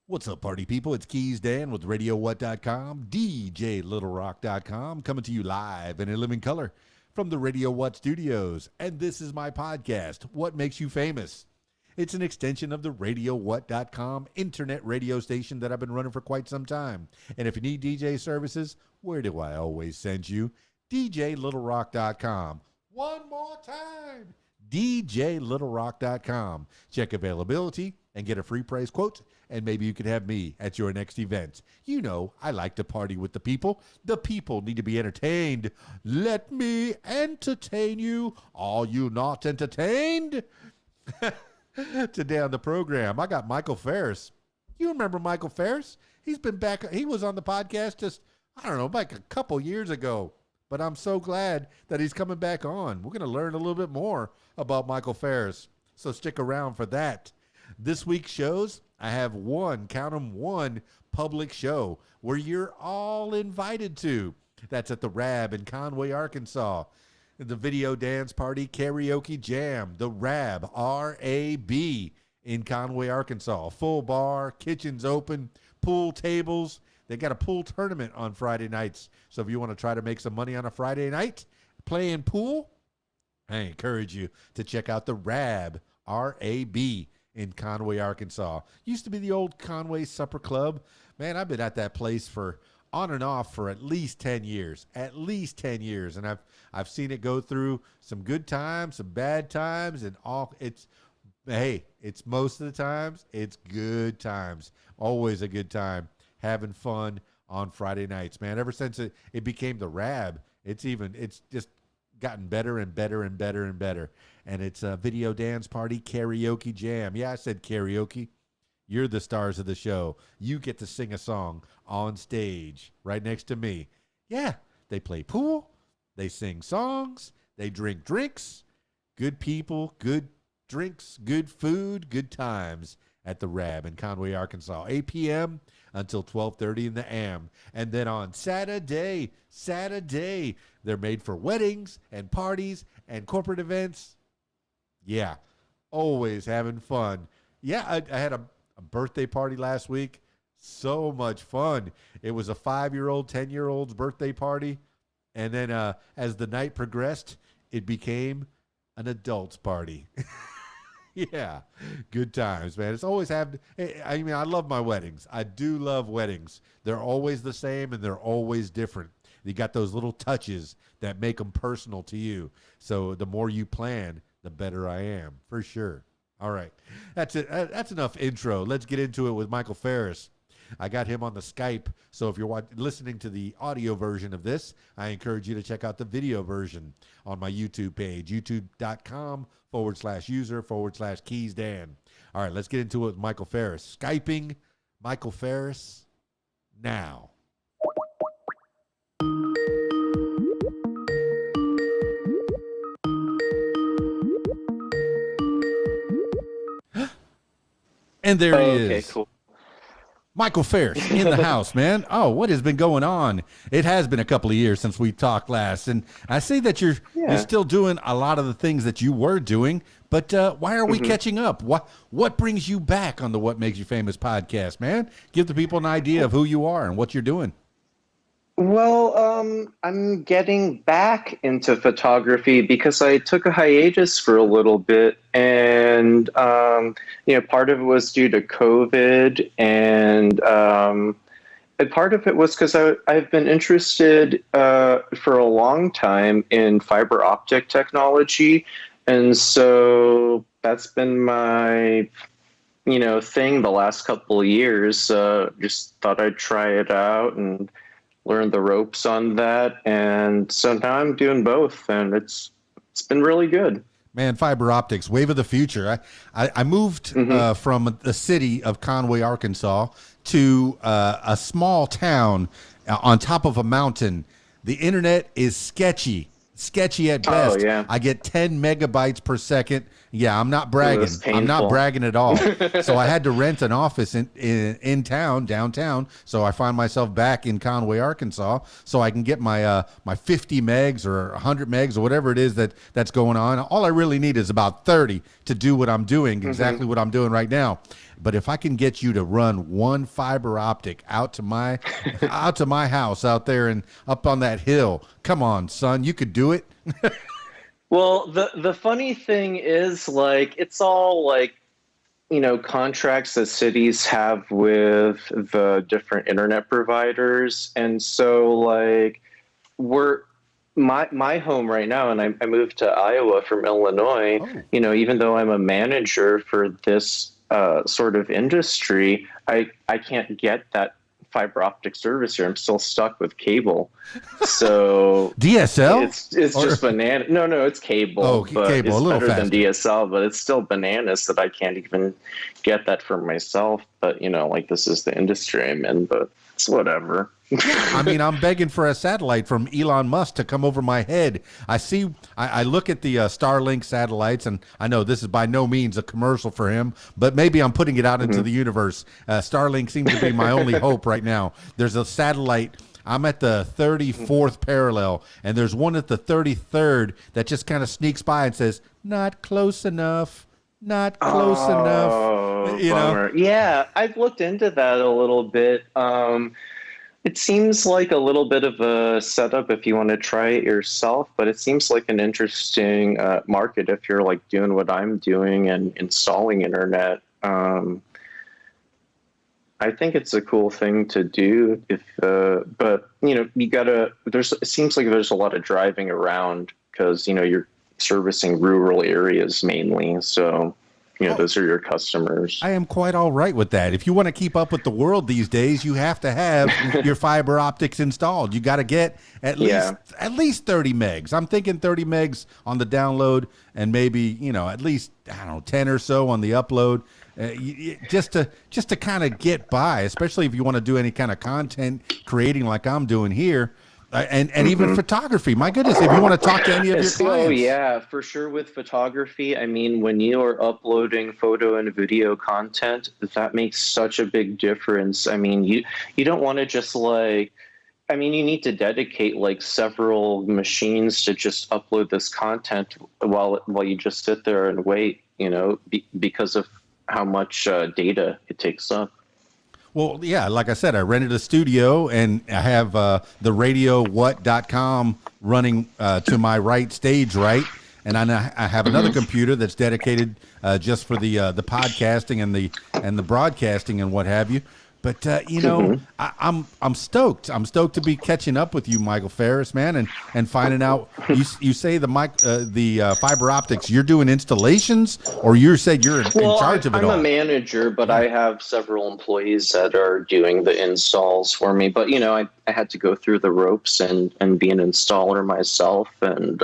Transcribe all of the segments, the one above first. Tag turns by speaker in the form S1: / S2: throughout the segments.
S1: What's up, party people? It's KeysDAN with RadioWhat.com, DJLittleRock.com, coming to you live and in living color from the Radio What studios. And this is my podcast, What Makes You Famous? It's an extension of the RadioWhat.com internet radio station that I've been running for quite some time. And if you need DJ services, where do I always send you? DJLittleRock.com. One more time, DJLittleRock.com. Check availability and get a free price quote, and maybe you could have me at your next event. You know, I like to party with the people. The people need to be entertained. Let me entertain you. Are you not entertained? Today on the program, I got Michael Phares. You remember Michael Phares? He's been back. He was on the podcast just, I don't know, like a couple years ago. But I'm so glad that he's coming back on. We're going to learn a little bit more about Michael Phares. So stick around for that. This week's shows, I have one public show where you're all invited to. That's at the RAB in Conway, Arkansas. The Video Dance Party Karaoke Jam, the RAB, R-A-B, in Conway, Arkansas. Full bar, kitchens open, pool tables. They got a pool tournament on Friday nights. So if you want to try to make some money on a Friday night playing pool, I encourage you to check out the RAB, R-A-B, in Conway, Arkansas. Used to be the old Conway Supper Club. Man, I've been at that place for on and off for at least 10 years. At least 10 years. And I've seen it go through some good times, some bad times, and it's most of the times, it's good times. Always a good time having fun on Friday nights, man. Ever since it became the RAB, it's just gotten better and better and better and better. And it's a Video Dance Party Karaoke Jam. Yeah, I said karaoke. You're the stars of the show. You get to sing a song on stage right next to me. Yeah, they play pool. They sing songs. They drink drinks. Good people, good drinks, good food, good times at the RAB in Conway, Arkansas. 8 p.m. until 12:30 in the AM. And then on Saturday, they're made for weddings and parties and corporate events. Yeah, always having fun. Yeah, I had a birthday party last week. So much fun. It was a 5-year-old, 10-year-old's birthday party. And then as the night progressed, it became an adult's party. Yeah, good times, man. It's always happened. I mean, I love my weddings. I do love weddings. They're always the same and they're always different. You got those little touches that make them personal to you. So the more you plan, the better I am, for sure. All right, that's it. That's enough intro. Let's get into it with Michael Phares. I got him on the Skype, so if you're listening to the audio version of this, I encourage you to check out the video version on my YouTube page, youtube.com/user/KeysDAN. All right, let's get into it with Michael Phares. Skyping Michael Phares now. And there he is. Okay, cool. Michael Phares in the house, man. Oh, what has been going on? It has been a couple of years since we talked last, and I see that you're still doing a lot of the things that you were doing. But why are we catching up? What brings you back on the What Makes You Famous podcast, man? Give the people an idea of who you are and what you're doing.
S2: Well, I'm getting back into photography because I took a hiatus for a little bit, and part of it was due to COVID, and part of it was because I've been interested for a long time in fiber optic technology, and so that's been my thing the last couple of years. Just thought I'd try it out and learn the ropes on that, and so now I'm doing both, and it's been really good.
S1: Man, fiber optics, wave of the future. I moved from the city of Conway, Arkansas, to a small town on top of a mountain. The internet is sketchy at best.
S2: Oh, yeah.
S1: I get 10 megabytes per second. Yeah, I'm not
S2: It
S1: bragging.
S2: was
S1: I'm not
S2: painful.
S1: bragging at all. So I had to rent an office in town, downtown. So I find myself back in Conway, Arkansas, so I can get my 50 megs or 100 megs or whatever it is that's going on. All I really need is about 30 to do what I'm doing, exactly what I'm doing right now. But if I can get you to run one fiber optic out to my house out there and up on that hill, come on, son, you could do it.
S2: Well, the funny thing is, like, it's all like, contracts that cities have with the different internet providers, and so like we're my home right now, and I moved to Iowa from Illinois.
S1: Oh.
S2: Even though I'm a manager for this sort of industry, I can't get that fiber optic service here. I'm still stuck with cable. So
S1: DSL?
S2: it's just banana. No, it's cable.
S1: Oh,
S2: but
S1: cable,
S2: it's
S1: a little
S2: better than
S1: faster.
S2: DSL, but it's still bananas that I can't even get that for myself. But like, this is the industry I'm in, but it's whatever.
S1: I mean, I'm begging for a satellite from Elon Musk to come over my head. I look at the Starlink satellites, and I know this is by no means a commercial for him, but maybe I'm putting it out into the universe. Starlink seems to be my only hope right now. There's a satellite. I'm at the 34th parallel, and there's one at the 33rd that just kind of sneaks by and says, "Not close enough. Not close enough."
S2: Bummer. Yeah, I've looked into that a little bit. It seems like a little bit of a setup if you want to try it yourself, but it seems like an interesting market if you're like doing what I'm doing and installing internet. I think it's a cool thing to do but you gotta, it seems like there's a lot of driving around because, you're servicing rural areas mainly. So, those are your customers.
S1: I am quite all right with that. If you want to keep up with the world these days, you have to have your fiber optics installed. You got to get at least 30 megs. I'm thinking 30 megs on the download and maybe, at least, I don't know, 10 or so on the upload. Just to kind of get by, especially if you want to do any kind of content creating like I'm doing here. And even photography. My goodness, if you want to talk to any of your clients.
S2: Oh, yeah, for sure. With photography, I mean, when you are uploading photo and video content, that makes such a big difference. I mean, you don't want to just you need to dedicate like several machines to just upload this content while you just sit there and wait, because of how much data it takes up.
S1: Well, yeah, like I said, I rented a studio and I have the radiowhat.com running to my right, stage right. And I have another computer that's dedicated just for the podcasting and the broadcasting and what have you. But I'm stoked. I'm stoked to be catching up with you, Michael Phares, man, and finding out. You say the fiber optics. You're doing installations, or you said you're in charge of it all.
S2: I'm a manager, but I have several employees that are doing the installs for me. But I had to go through the ropes and be an installer myself, and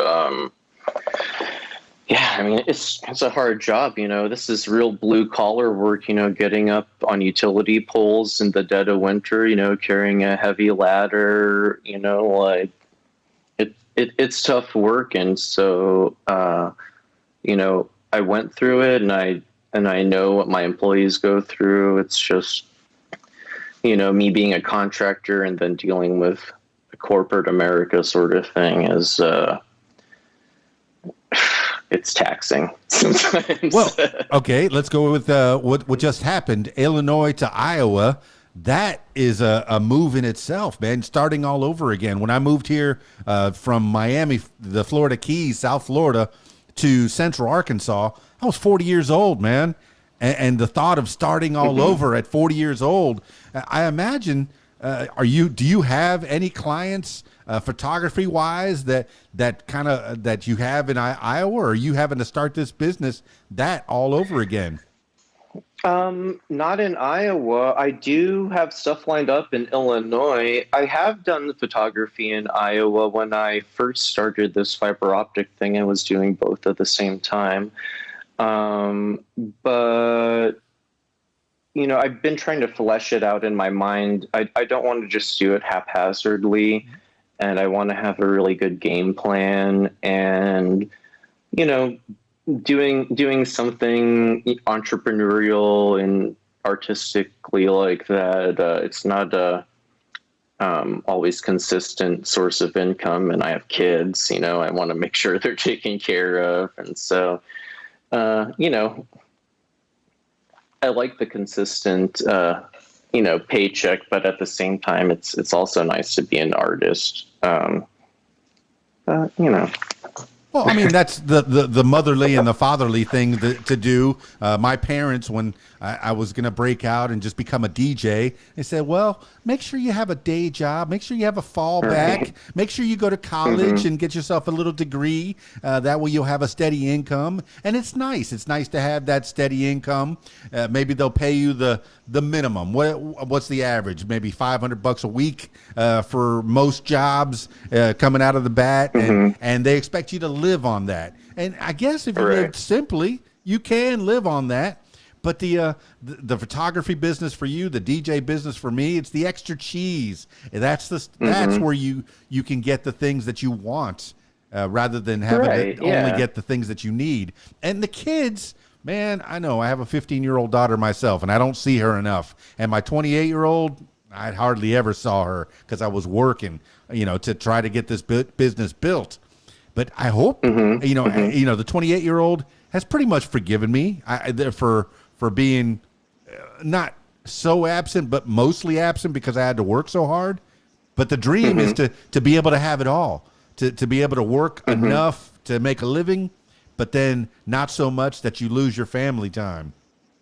S2: yeah, I mean, it's a hard job, this is real blue collar work, getting up on utility poles in the dead of winter, carrying a heavy ladder, like it's tough work. And so, I went through it and I know what my employees go through. It's just, me being a contractor and then dealing with corporate America sort of thing is, it's taxing sometimes.
S1: Well, okay, let's go with what just happened. Illinois to Iowa. That is a move in itself, man. Starting all over again. When I moved here from Miami, the Florida Keys, South Florida, to Central Arkansas, I was 40 years old, man. And the thought of starting all over at 40 years old, I imagine. Do you have any clients photography wise that you have in Iowa, or are you having to start this business that all over again?
S2: Not in Iowa. I do have stuff lined up in Illinois. I have done the photography in Iowa when I first started this fiber optic thing. I was doing both at the same time. But I've been trying to flesh it out in my mind. I don't want to just do it haphazardly, and I want to have a really good game plan and, doing something entrepreneurial and artistically like that. It's not a always consistent source of income, and I have kids. I want to make sure they're taken care of, and so I like the consistent paycheck, but at the same time, it's also nice to be an artist. You know.
S1: Well, I mean, that's the motherly and the fatherly thing to do. My parents, when I was going to break out and just become a DJ, they said, well, make sure you have a day job. Make sure you have a fallback.
S2: Right.
S1: Make sure you go to college and get yourself a little degree. That way you'll have a steady income. And it's nice. It's nice to have that steady income. Maybe they'll pay you the minimum. What's the average? Maybe $500 a week for most jobs coming out of the bat. And they expect you to live on that. And I guess if you lived simply, you can live on that. But the photography business for you, the DJ business for me, it's the extra cheese. That's where you can get the things that you want rather than having to only get the things that you need. And the kids, man, I know I have a 15-year-old daughter myself, and I don't see her enough. And my 28-year-old, I hardly ever saw her because I was working, to try to get this business built. But I hope, the 28-year-old has pretty much forgiven me for being not so absent, but mostly absent because I had to work so hard. But the dream is to be able to have it all, to be able to work enough to make a living, but then not so much that you lose your family time.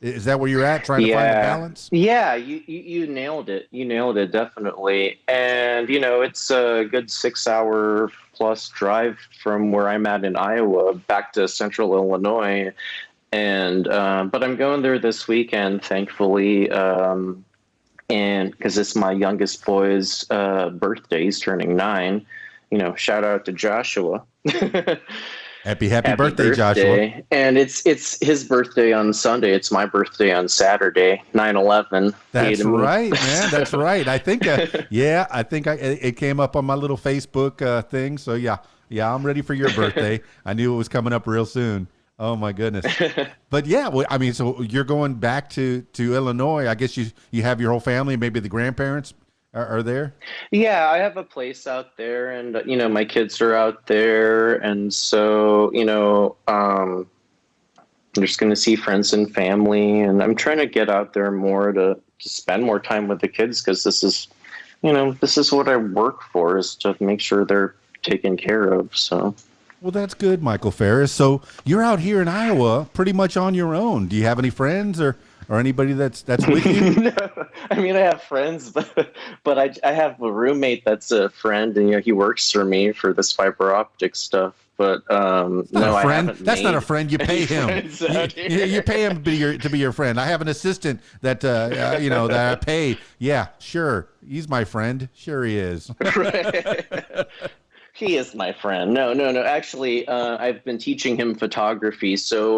S1: Is that where you're at, trying to find a balance?
S2: Yeah, you nailed it. You nailed it, definitely. And, it's a good 6-hour plus drive from where I'm at in Iowa back to central Illinois. And but I'm going there this weekend, thankfully, and because it's my youngest boy's birthday. He's turning 9. Shout out to Joshua.
S1: Happy birthday, Joshua.
S2: And it's his birthday on Sunday. It's my birthday on Saturday, 9/11.
S1: That's right, man. That's right. I think, it came up on my little Facebook thing. So yeah, I'm ready for your birthday. I knew it was coming up real soon. Oh my goodness. But yeah, so you're going back to Illinois. I guess you have your whole family, maybe the grandparents are there?
S2: Yeah, I have a place out there, and my kids are out there, and so I'm just going to see friends and family, and I'm trying to get out there more to spend more time with the kids, because this is what I work for, is to make sure they're taken care of. So.
S1: Well, that's good, Michael Phares. So you're out here in Iowa pretty much on your own. Do you have any friends or anybody that's with you?
S2: No, I have friends, but I have a roommate that's a friend, and he works for me for this fiber optic stuff. But no,
S1: a friend.
S2: I haven't.
S1: That's not a friend. You pay him. You pay him to be your friend. I have an assistant that that I pay. Yeah, sure. He's my friend. Sure, he is.
S2: Right. He is my friend. No. Actually, I've been teaching him photography, so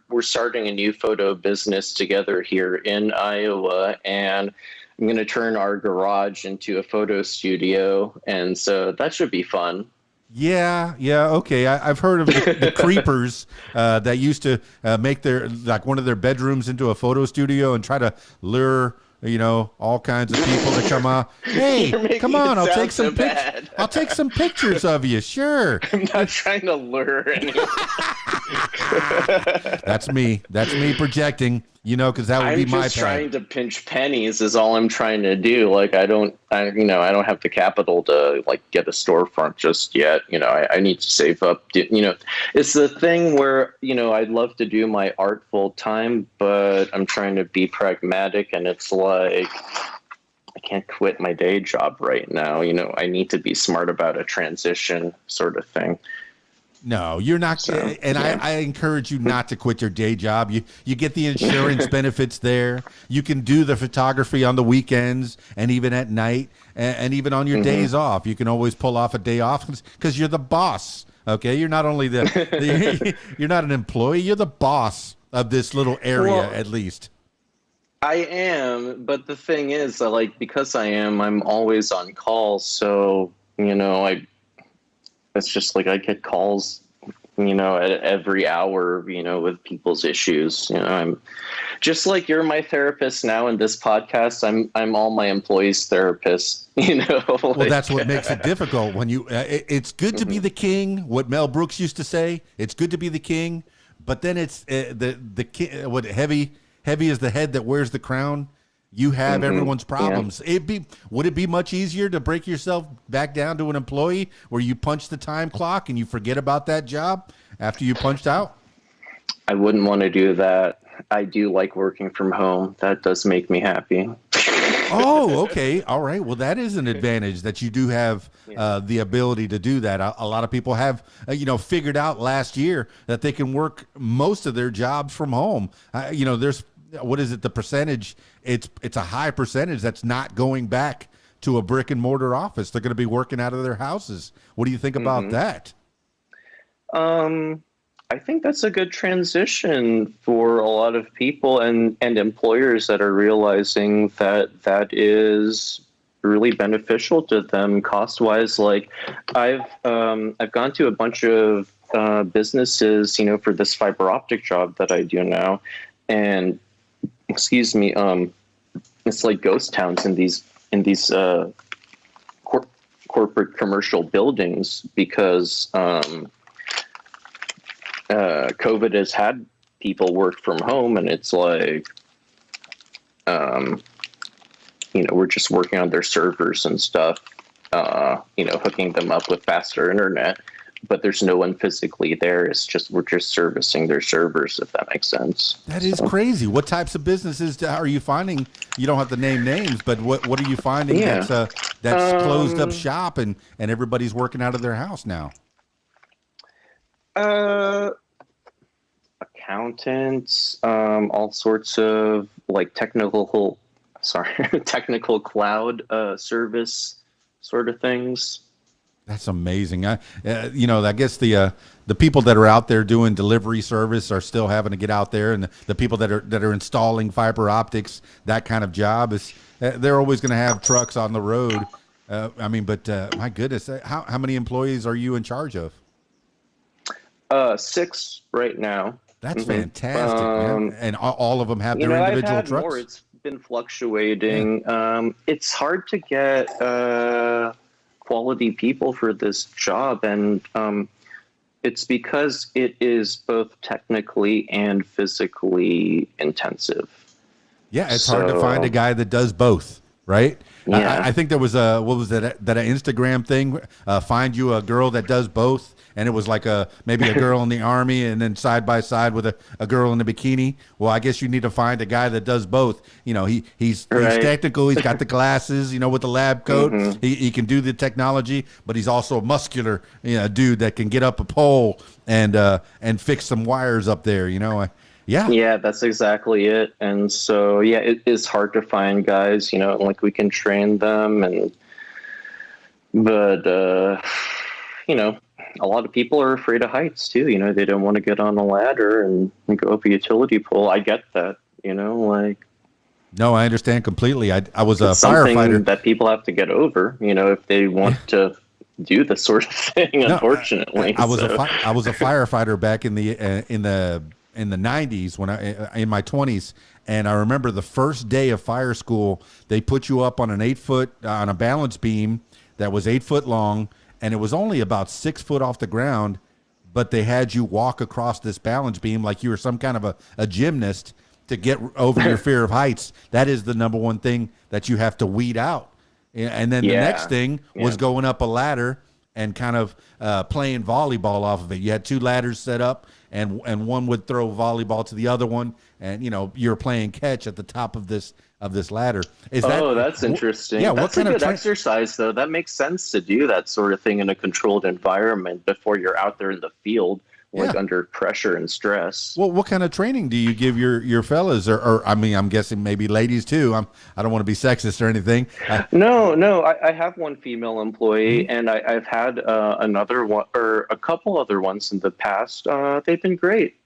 S2: we're starting a new photo business together here in Iowa, and I'm going to turn our garage into a photo studio, and so that should be fun.
S1: Yeah. Okay. I've heard of the creepers that used to make one of their bedrooms into a photo studio and try to lure all kinds of people to come out. Hey, come on! I'll take some pictures. I'll take some pictures of you. Sure.
S2: I'm not trying to lure anyone.
S1: That's me. That's me projecting. Because that would be my. I'm just
S2: trying to pinch pennies. Is all I'm trying to do. Like I don't have the capital to get a storefront just yet. I need to save up. It's the thing where I'd love to do my art full time, but I'm trying to be pragmatic, and it's like I can't quit my day job right now. I need to be smart about a transition sort of thing.
S1: No, you're not. So, and yeah. I encourage you not to quit your day job. You get the insurance benefits there. You can do the photography on the weekends and even at night and even on your days off. You can always pull off a day off because you're the boss. Okay, you're not only you're not an employee. You're the boss of this little area, at least.
S2: I am, but the thing is, because I'm always on call. So it's just I get calls at every hour, with people's issues. I'm just like you're my therapist now in this podcast. I'm all my employees' therapist.
S1: Well, that's what makes it difficult when it's good to be the king. What Mel Brooks used to say, it's good to be the king, but then it's the king. What heavy is the head that wears the crown. You have everyone's problems. Yeah. Would it be much easier to break yourself back down to an employee where you punch the time clock and you forget about that job after you punched out?
S2: I wouldn't want to do that. I do like working from home. That does make me happy.
S1: Oh, okay. All right. Well, that is an advantage that you do have the ability to do that. A lot of people have, figured out last year that they can work most of their jobs from home. There's, what is it? The percentage, it's a high percentage that's not going back to a brick and mortar office. They're going to be working out of their houses. What do you think about that?
S2: I think that's a good transition for a lot of people and employers that are realizing that is really beneficial to them cost wise. Like I've gone to a bunch of businesses, for this fiber optic job that I do now, and it's like ghost towns in these corporate commercial buildings because COVID has had people work from home, and it's like, we're just working on their servers and stuff, hooking them up with faster internet, but there's no one physically there. We're just servicing their servers, if that makes sense.
S1: That is crazy. What types of businesses are you finding? You don't have to name names, but what are you finding that's closed up shop and everybody's working out of their house now?
S2: Accountants, all sorts of like technical cloud service sort of things.
S1: That's amazing. I guess the people that are out there doing delivery service are still having to get out there, and the people that are installing fiber optics, that kind of job is they're always going to have trucks on the road. My goodness, how many employees are you in charge of?
S2: 6 right now.
S1: That's fantastic, man. And all of them have their individual
S2: I've had
S1: trucks?
S2: More. It's been fluctuating. Yeah. It's hard to get quality people for this job, and it's because it is both technically and physically intensive.
S1: Yeah, it's hard to find a guy that does both, right?
S2: Yeah.
S1: I think there was that Instagram thing, find you a girl that does both. And it was like maybe a girl in the army and then side by side with a girl in a bikini. Well, I guess you need to find a guy that does both. He's technical. He's got the glasses, with the lab coat. Mm-hmm. He can do the technology, but he's also a muscular dude that can get up a pole and fix some wires up there. Yeah,
S2: that's exactly it. And so, it is hard to find guys, like we can train them but a lot of people are afraid of heights too. They don't want to get on a ladder and go up a utility pole. I get that,
S1: No, I understand completely. I was a
S2: firefighter that people have to get over, if they want to do this sort of thing, unfortunately.
S1: I was a firefighter back in the 90s when in my 20s. And I remember the first day of fire school, they put you up on an 8-foot, on a balance beam that was 8 foot long. And it was only about 6 foot off the ground, but they had you walk across this balance beam like you were some kind of a gymnast to get over your fear of heights. That is the number one thing that you have to weed out. And then the next thing was going up a ladder and kind of playing volleyball off of it. You had 2 ladders set up, and one would throw volleyball to the other one, and you're playing catch at the top of this ladder.
S2: That's interesting. Yeah, that's a good exercise, though. That makes sense to do that sort of thing in a controlled environment before you're out there in the field, under pressure and stress.
S1: Well, what kind of training do you give your fellas, or I'm guessing maybe ladies too? I don't want to be sexist or anything.
S2: No. I have one female employee, and I've had another one or a couple other ones in the past. They've been great.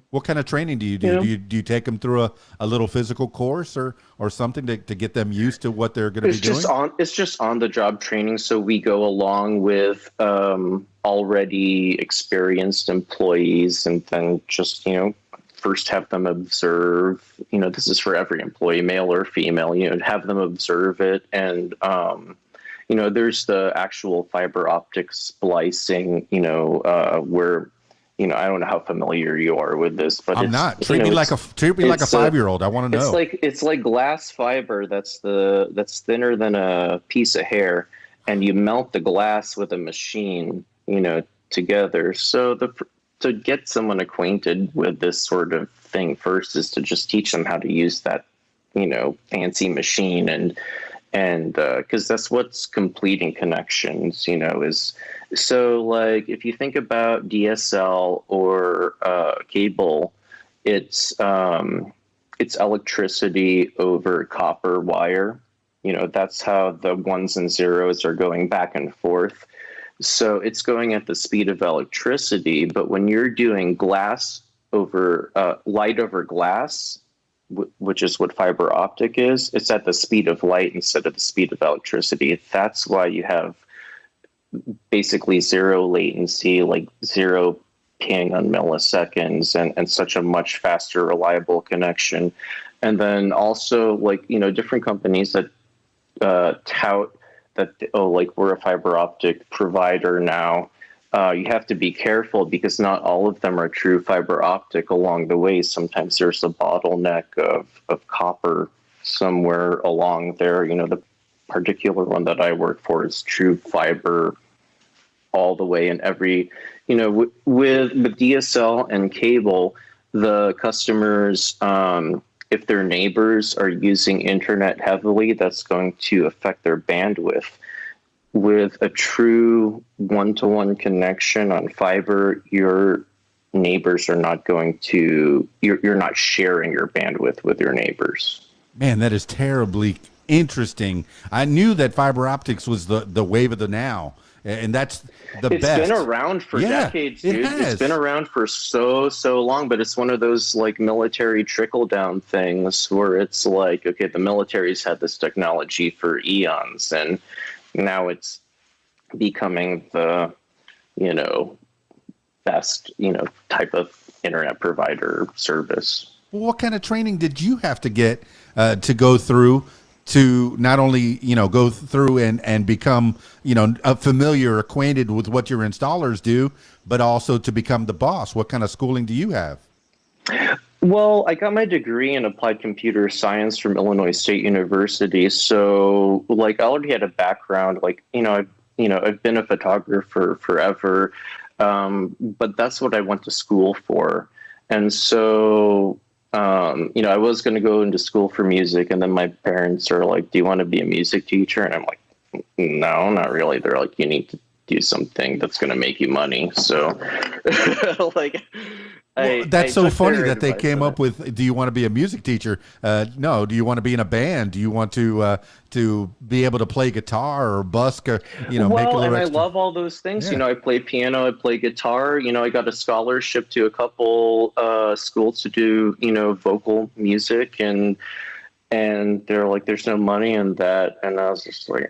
S1: What kind of training do you do? Do you take them through a little physical course or something to get them used to what they're going to be doing?
S2: It's just on the job training. So we go along with already experienced employees, and then just first have them observe. This is for every employee, male or female. Have them observe it, and there's the actual fiber optic splicing. Where I don't know how familiar you are with this, but
S1: I'm not. Treat me like a 5-year-old. I want to know.
S2: It's like glass fiber that's thinner than a piece of hair, and you melt the glass with a machine, together. So to get someone acquainted with this sort of thing first is to just teach them how to use that, fancy machine, and because that's what's completing connections, is so like if you think about DSL or cable, it's electricity over copper wire. That's how the ones and zeros are going back and forth. So it's going at the speed of electricity, but when you're doing glass over light over glass, which is what fiber optic is, it's at the speed of light instead of the speed of electricity. That's why you have basically zero latency, like zero ping on milliseconds, and such a much faster, reliable connection. And then also, different companies that tout that, we're a fiber optic provider now. You have to be careful because not all of them are true fiber optic along the way. Sometimes there's a bottleneck of copper somewhere along there. The particular one that I work for is true fiber all the way. And every, with DSL and cable, the customers, if their neighbors are using internet heavily, that's going to affect their bandwidth. With a true one-to-one connection on fiber, your neighbors are not going to, you're not sharing your bandwidth with your neighbors.
S1: Man, that is terribly interesting. I knew that fiber optics was the wave of the now, and that's the best.
S2: It's been around for decades, dude. It's been around for so long, but it's one of those like military trickle-down things where it's like, okay, the military's had this technology for eons, and now it's becoming the, best, type of internet provider service.
S1: Well, what kind of training did you have to get to go through to not only, go through and become, familiar, acquainted with what your installers do, but also to become the boss? What kind of schooling do you have?
S2: Well, I got my degree in applied computer science from Illinois State University. So I already had a background, I've been a photographer forever. But that's what I went to school for. And so, I was going to go into school for music, and then my parents are like, do you want to be a music teacher? And I'm like, no, not really. They're like, you need to do something that's going to make you money. So
S1: that's so funny that they came up with, do you want to be a music teacher? No. Do you want to be in a band? Do you want to be able to play guitar or busk or, make a little
S2: and
S1: extra?
S2: I love all those things.
S1: Yeah.
S2: I play piano, I play guitar. I got a scholarship to a couple schools to do, vocal music, and they're like, there's no money in that. And I was just like,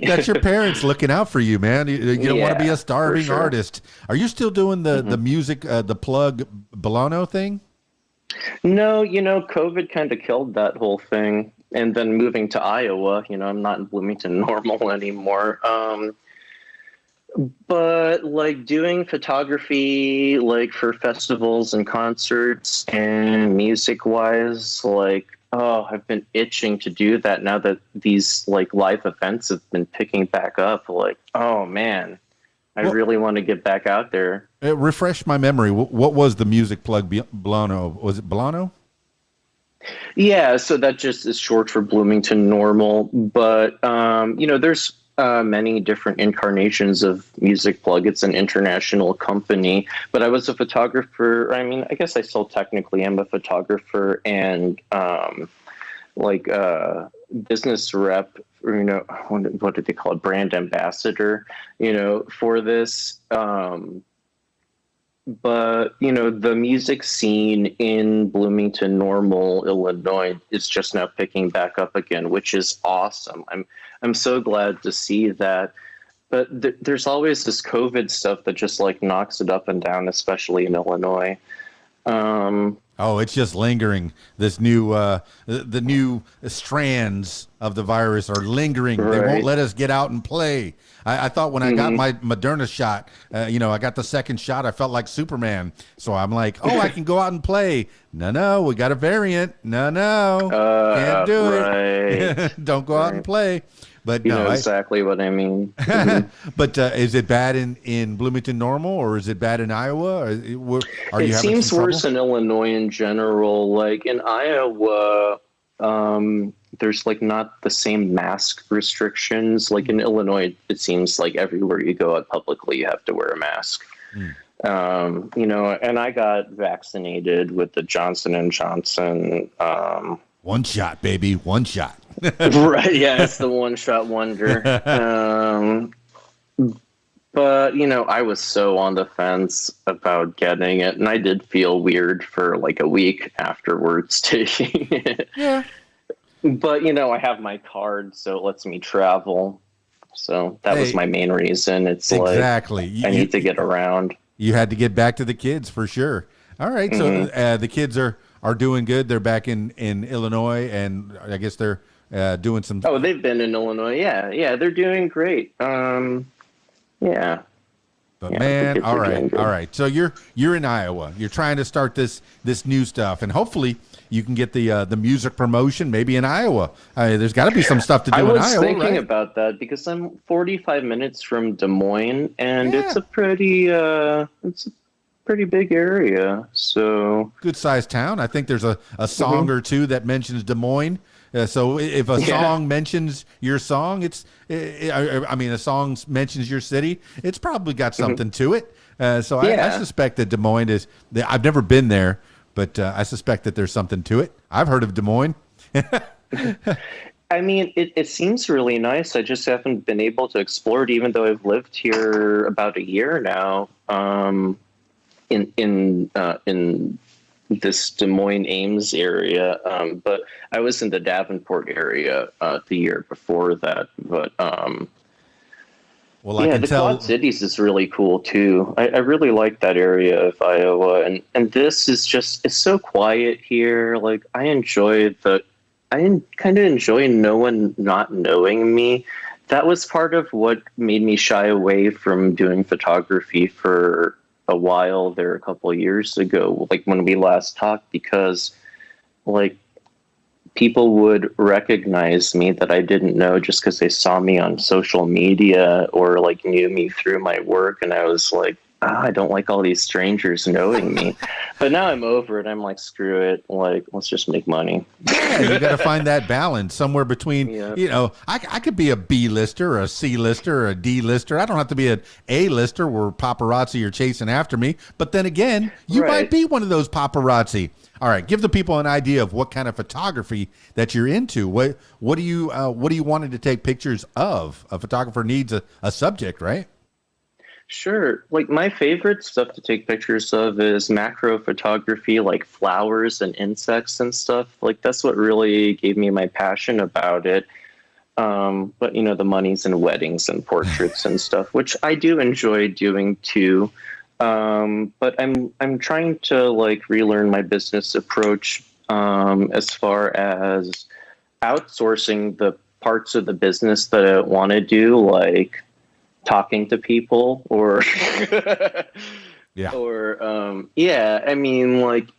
S1: That's your parents looking out for you, man. You don't want to be a starving artist. Are you still doing the music, the plug Bolano thing?
S2: No, COVID kind of killed that whole thing. And then moving to Iowa, I'm not in Bloomington Normal anymore. But doing photography, for festivals and concerts and music wise, I've been itching to do that now that these live events have been picking back up. Oh man, I really want to get back out there.
S1: Refresh my memory. What was the music plug Bolano? Was it Bolano?
S2: Yeah, so that just is short for Bloomington Normal. But, there's many different incarnations of Music Plug. It's an international company, but I was a photographer. I mean, I guess I still technically am a photographer and business rep, or, what do they call it? Brand ambassador, for this. but you know, the music scene in Bloomington Normal, Illinois is just now picking back up again, which is awesome. I'm so glad to see that. But there's always this COVID stuff that just like knocks it up and down, especially in Illinois.
S1: Oh, it's just lingering. This new, the new strands of the virus are lingering. They won't let us get out and play. I thought when I got my Moderna shot, I got the second shot, I felt like Superman. So I'm like, oh, I can go out and play. No, we got a variant. No, can't do it. Don't go out and play. But
S2: you know exactly what I mean.
S1: But is it bad in Bloomington Normal, or is it bad in Iowa?
S2: It seems worse in Illinois in general. Like in Iowa, there's like not the same mask restrictions. Like in Illinois, it seems like everywhere you go out publicly, you have to wear a mask. And I got vaccinated with the Johnson and Johnson.
S1: One shot, baby, one shot.
S2: Right, yeah, it's the one-shot wonder. But, I was so on the fence about getting it, and I did feel weird for like a week afterwards taking it.
S1: Yeah.
S2: But, I have my card, so it lets me travel. So that was my main reason. It's
S1: exactly.
S2: I need to get around.
S1: You had to get back to the kids for sure. All right, so the kids are doing good. They're back in Illinois, and I guess they're doing some.
S2: Oh, they've been in Illinois. Yeah, they're doing great. Yeah.
S1: But man, all right. So you're in Iowa. You're trying to start this new stuff, and hopefully you can get the music promotion maybe in Iowa. There's got to be some stuff to do in Iowa. I was
S2: thinking about that because I'm 45 minutes from Des Moines, and it's a pretty big area. So
S1: good sized town. I think there's a song or two that mentions Des Moines. So if a song mentions your song, a song mentions your city, it's probably got something to it. So I suspect that Des Moines is. I've never been there, but I suspect that there's something to it. I've heard of Des Moines.
S2: I mean, it seems really nice. I just haven't been able to explore it, even though I've lived here about a year now. In this Des Moines Ames area, but I was in the Davenport area the year before that. But the Quad Cities is really cool too. I really like that area of Iowa, and this is it's so quiet here. Like I kind of enjoy no one not knowing me. That was part of what made me shy away from doing photography for a while there a couple of years ago, like when we last talked, because like people would recognize me that I didn't know just because they saw me on social media or like knew me through my work. And I was like, I don't like all these strangers knowing me. But now I'm over it. I'm like, screw it. Like, let's just make money.
S1: Yeah, you got to find that balance somewhere between, I could be a B-lister or a C-lister or a D-lister. I don't have to be an A-lister where paparazzi are chasing after me. But then again, you might be one of those paparazzi. All right, give the people an idea of what kind of photography that you're into. What do you wanting to take pictures of? A photographer needs a subject, right?
S2: Sure. Like my favorite stuff to take pictures of is macro photography, like flowers and insects and stuff. Like that's what really gave me my passion about it. But the money's in weddings and portraits and stuff, which I do enjoy doing too. But I'm trying to like relearn my business approach as far as outsourcing the parts of the business that I want to do, like talking to people or I mean, like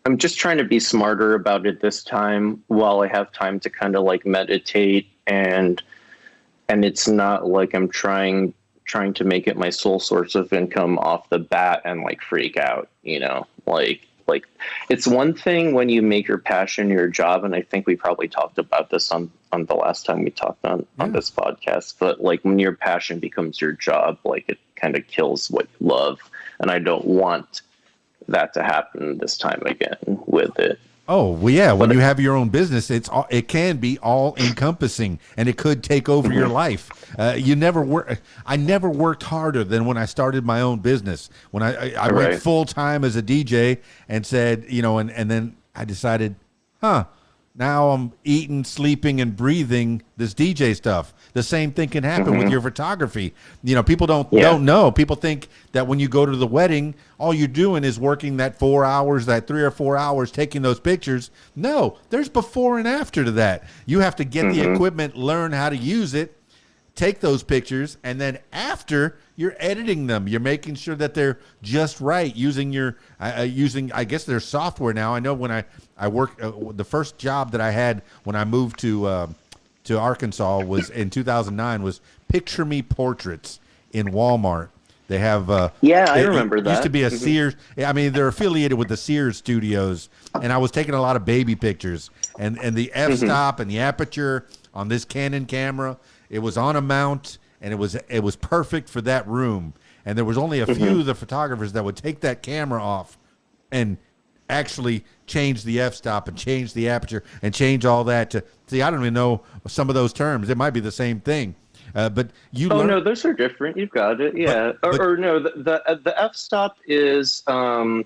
S2: I'm just trying to be smarter about it this time while I have time to kind of like meditate and it's not like I'm trying to make it my sole source of income off the bat and like freak out, like it's one thing when you make your passion your job. And I think we probably talked about this on the last time we talked on this podcast, but like when your passion becomes your job, like it kind of kills what you love. And I don't want that to happen this time again with it.
S1: Oh, well, yeah. When you have your own business, it can be all encompassing and it could take over your life. You never work. I never worked harder than when I started my own business. When I went full time as a DJ and said, and then I decided, now I'm eating, sleeping, and breathing this DJ stuff. The same thing can happen with your photography. People don't know. People think that when you go to the wedding, all you're doing is working that 4 hours, that 3 or 4 hours, taking those pictures. No, there's before and after to that. You have to get the equipment, learn how to use it, take those pictures, and then after you're editing them, you're making sure that they're just right using I guess their software now. I know when I worked the first job that I had when I moved to Arkansas was in 2009 was Picture Me Portraits in Walmart. They have I
S2: remember that.
S1: Used to be a Sears. I mean, they're affiliated with the Sears studios, and I was taking a lot of baby pictures, and the f-stop and the aperture on this Canon camera, it was on a mount, and it was perfect for that room. And there was only a few of the photographers that would take that camera off and actually change the f-stop and change the aperture and change all that to see. I don't even know some of those terms. It might be the same thing, but you.
S2: Oh no, those are different. You've got it. Yeah, or no, the f-stop is a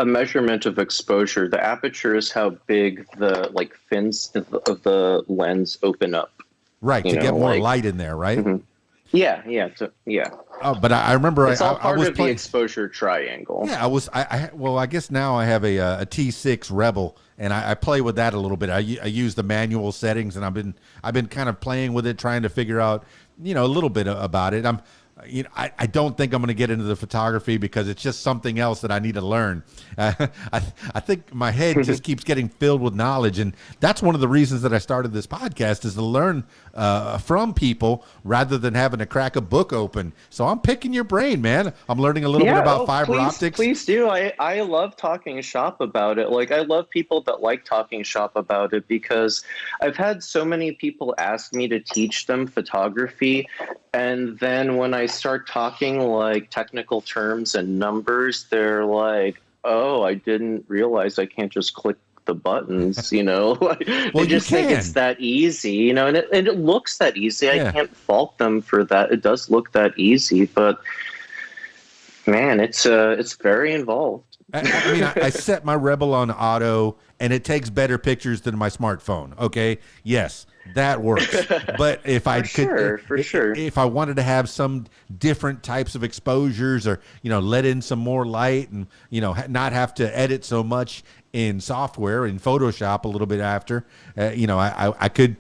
S2: measurement of exposure. The aperture is how big the fins of the lens open up.
S1: Right, to get more light in there, right?
S2: Yeah.
S1: Oh, but I remember
S2: it's all part of the exposure triangle.
S1: Yeah, I guess now I have a T6 Rebel, and I play with that a little bit. I use the manual settings, and I've been kind of playing with it, trying to figure out a little bit about it. I don't think I'm going to get into the photography because it's just something else that I need to learn. I think my head just keeps getting filled with knowledge, and that's one of the reasons that I started this podcast is to learn from people rather than having to crack a book open. So I'm picking your brain, man. I'm learning a little bit about fiber optics.
S2: Please do. I love talking shop about it. I love people that like talking shop about it because I've had so many people ask me to teach them photography. And then when I start talking technical terms and numbers, they're like, oh, I didn't realize I can't just click the buttons,
S1: Well,
S2: they just think it's that easy, and it looks that easy. Yeah. I can't fault them for that. It does look that easy, but man, it's very involved.
S1: I set my Rebel on auto, and it takes better pictures than my smartphone. Okay, yes. That works, but if I if I wanted to have some different types of exposures, or let in some more light, and not have to edit so much in software in Photoshop a little bit after, I could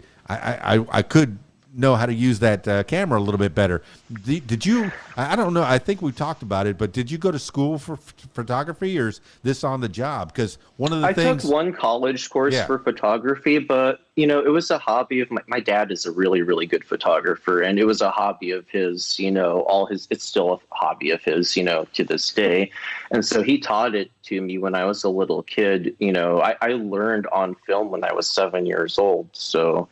S1: know how to use that camera a little bit better. Did you? I don't know. I think we talked about it, but did you go to school for photography, or is this on the job? Because one of the things
S2: I took one college course for photography, but it was a hobby of my dad is a really, really good photographer, and it was a hobby of his. It's still a hobby of his, to this day, and so he taught it to me when I was a little kid. I learned on film when I was 7 years old, so.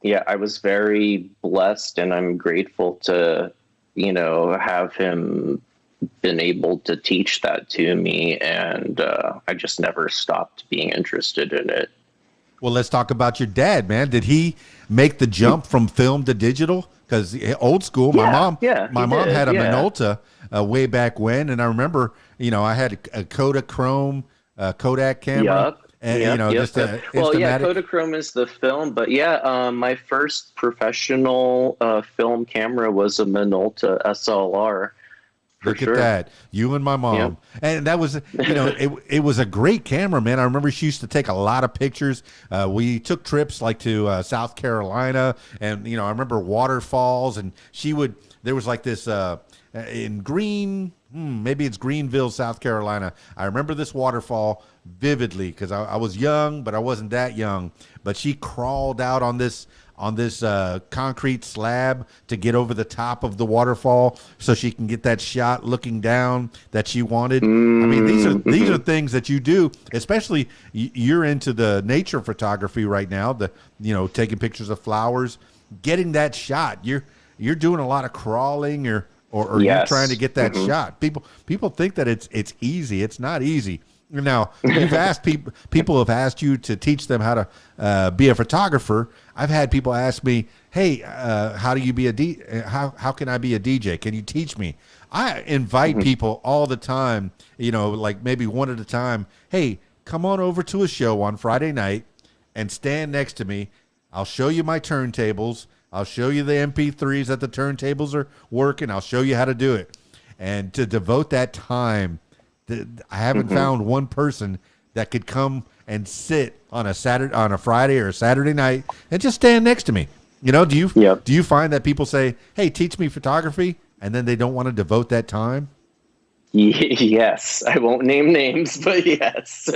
S2: Yeah, I was very blessed, and I'm grateful to, have him been able to teach that to me, and I just never stopped being interested in it.
S1: Well, let's talk about your dad, man. Did he make the jump from film to digital? Because old school, my mom had a Minolta way back when, and I remember, I had a Kodachrome Kodak camera.
S2: Yep.
S1: And,
S2: Kodachrome is the film, but my first professional film camera was a Minolta SLR.
S1: Look at that, you and my mom, and that was, it was a great camera, man. I remember she used to take a lot of pictures. We took trips to South Carolina, and I remember waterfalls, and there was this in maybe it's Greenville, South Carolina. I remember this waterfall vividly because I was young, but I wasn't that young. But she crawled out on this concrete slab to get over the top of the waterfall so she can get that shot looking down that she wanted. I mean, these are things that you do, especially you're into the nature photography right now, taking pictures of flowers, getting that shot. You're doing a lot of crawling or you're trying to get that shot. People think that it's easy. It's not easy. Now, you've asked people have asked you to teach them how to be a photographer. I've had people ask me, "Hey, how do you be how can I be a DJ? Can you teach me?" I invite people all the time, like maybe one at a time. Hey, come on over to a show on Friday night and stand next to me. I'll show you my turntables. I'll show you the MP3s that the turntables are working. I'll show you how to do it. And to devote that time, I haven't found one person that could come and sit on a Friday or a Saturday night and just stand next to me. Do you find that people say, "Hey, teach me photography," and then they don't want to devote that time?
S2: Yes, I won't name names, but yes.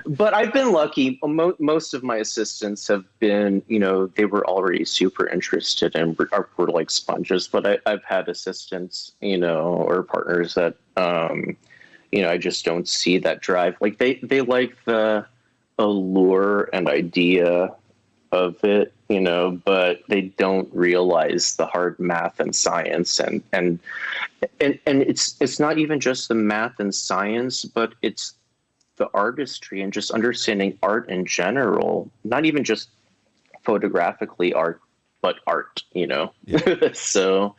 S2: But I've been lucky. Most of my assistants have been, they were already super interested and were like sponges. But I've had assistants, or partners that, I just don't see that drive. Like they like the allure and idea of it, but they don't realize the hard math and science and it's not even just the math and science, but it's the artistry and just understanding art in general, not even just photographically art, but art, Yeah. So,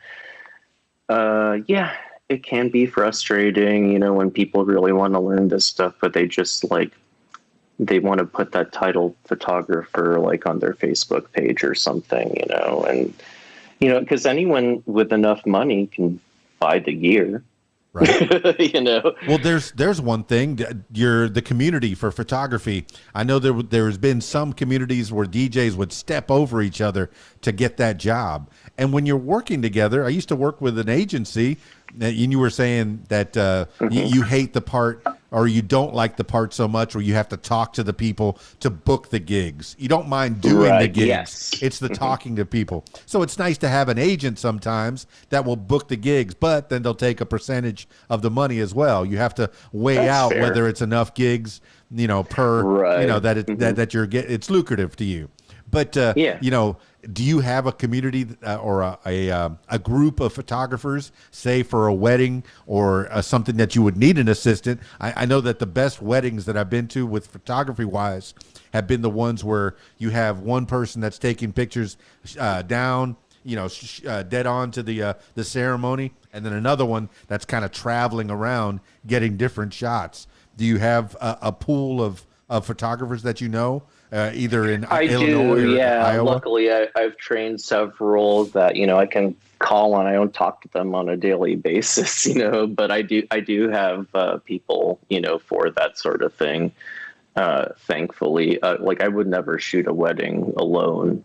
S2: it can be frustrating, when people really want to learn this stuff, but they just they want to put that title photographer on their Facebook page or something, and, because anyone with enough money can buy the gear.
S1: Right. Well, there's one thing. The community for photography. I know there's been some communities where DJs would step over each other to get that job. And when you're working together, I used to work with an agency, and you were saying that you hate the part, or you don't like the part so much where you have to talk to the people to book the gigs. You don't mind doing the gigs. Yes. It's the talking to people. So it's nice to have an agent sometimes that will book the gigs, but then they'll take a percentage of the money as well. You have to weigh out fair. Whether it's enough gigs, per, that you're getting, it's lucrative to you. But, do you have a community or a group of photographers, say for a wedding or something that you would need an assistant? I know that the best weddings that I've been to with photography wise have been the ones where you have one person that's taking pictures down, dead on to the ceremony, and then another one that's kind of traveling around getting different shots. Do you have a pool of photographers that either in Illinois or Iowa?
S2: Luckily, I've trained several that I can call on. I don't talk to them on a daily basis, but I do have people for that sort of thing. Thankfully, I would never shoot a wedding alone.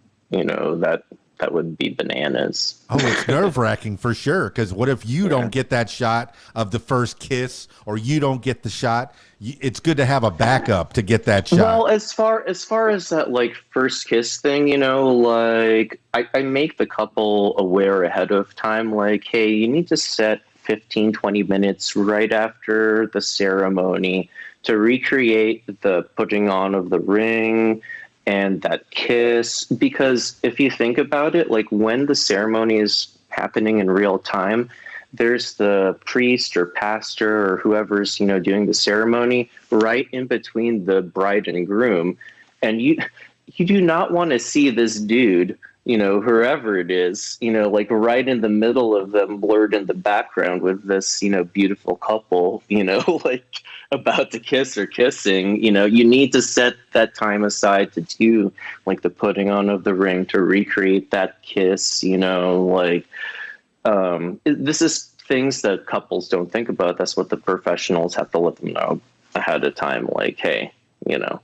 S2: That would be bananas.
S1: Oh, it's nerve-wracking for sure. Because what if you don't get that shot of the first kiss, or you don't get the shot? It's good to have a backup to get that shot.
S2: Well, as far as that first kiss thing, I make the couple aware ahead of time. Hey, you need to set 15, 20 minutes right after the ceremony to recreate the putting on of the ring and that kiss, because if you think about it, when the ceremony is happening in real time, there's the priest or pastor or whoever's, doing the ceremony right in between the bride and groom. And you do not want to see this dude, whoever it is, right in the middle of them, blurred in the background with this, beautiful couple, about to kiss or kissing. You need to set that time aside to do the putting on of the ring, to recreate that kiss. This is things that couples don't think about. That's what the professionals have to let them know ahead of time. Hey,
S1: no,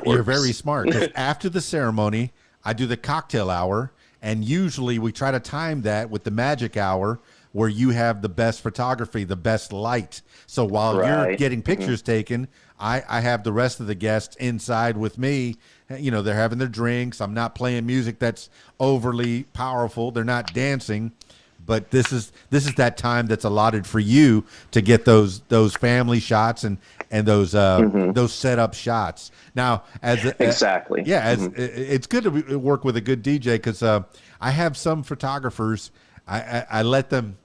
S1: you're very smart. Because after the ceremony, I do the cocktail hour, and usually we try to time that with the magic hour, where you have the best photography, the best light. So while you're getting pictures taken, I have the rest of the guests inside with me. They're having their drinks. I'm not playing music that's overly powerful. They're not dancing. But this is that time that's allotted for you to get those family shots and those setup shots. Now,
S2: exactly,
S1: it's good to work with a good DJ, because I have some photographers. I let them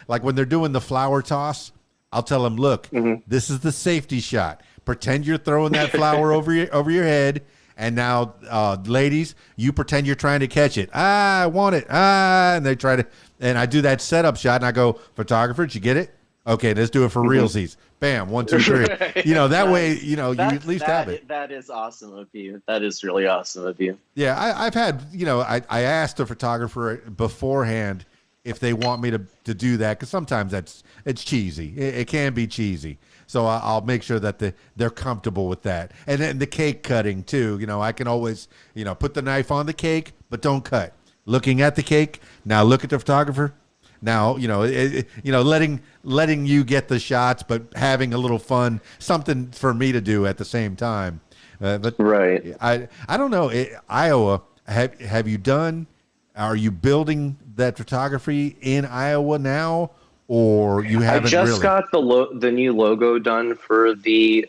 S1: when they're doing the flower toss, I'll tell them, look, this is the safety shot. pretend you're throwing that flower over your head. And now, ladies, you pretend you're trying to catch it. I want it. And they try to, and I do that setup shot, and I go, photographer, did you get it? Okay, let's do it for realsies. Bam, 1, 2, 3.
S2: Right.
S1: You know, that
S2: Nice.
S1: way, you know, you at least have it.
S2: That is awesome of you. That is really awesome of you.
S1: Yeah, I've had, you know, I asked the photographer beforehand if they want me to do that, because sometimes it's cheesy. It can be cheesy. So I'll make sure that they're comfortable with that. And then the cake cutting too. You know, I can always, you know, put the knife on the cake, but don't cut. Looking at the cake, now look at the photographer. Now, you know, letting you get the shots, but having a little fun, something for me to do at the same time. But
S2: right.
S1: I don't know. Iowa, have you done? Are you building that photography in Iowa now? Or you haven't?
S2: I just
S1: really?
S2: got the new logo done for the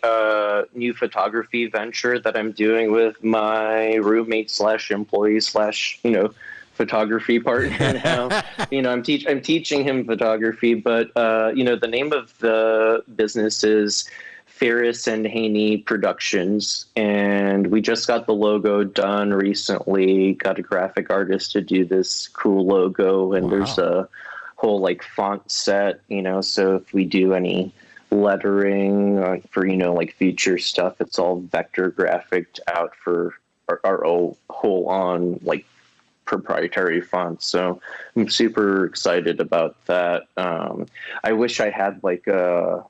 S2: new photography venture that I'm doing with my roommate / employee / photography partner now. You know, I'm teaching him photography, but the name of the business is Phares and Haney Productions, and we just got the logo done recently. Got a graphic artist to do this cool logo, and there's a whole like font set, so if we do any lettering for like future stuff, it's all vector graphicked out for our whole on like proprietary fonts. So I'm super excited about that. I wish I had like a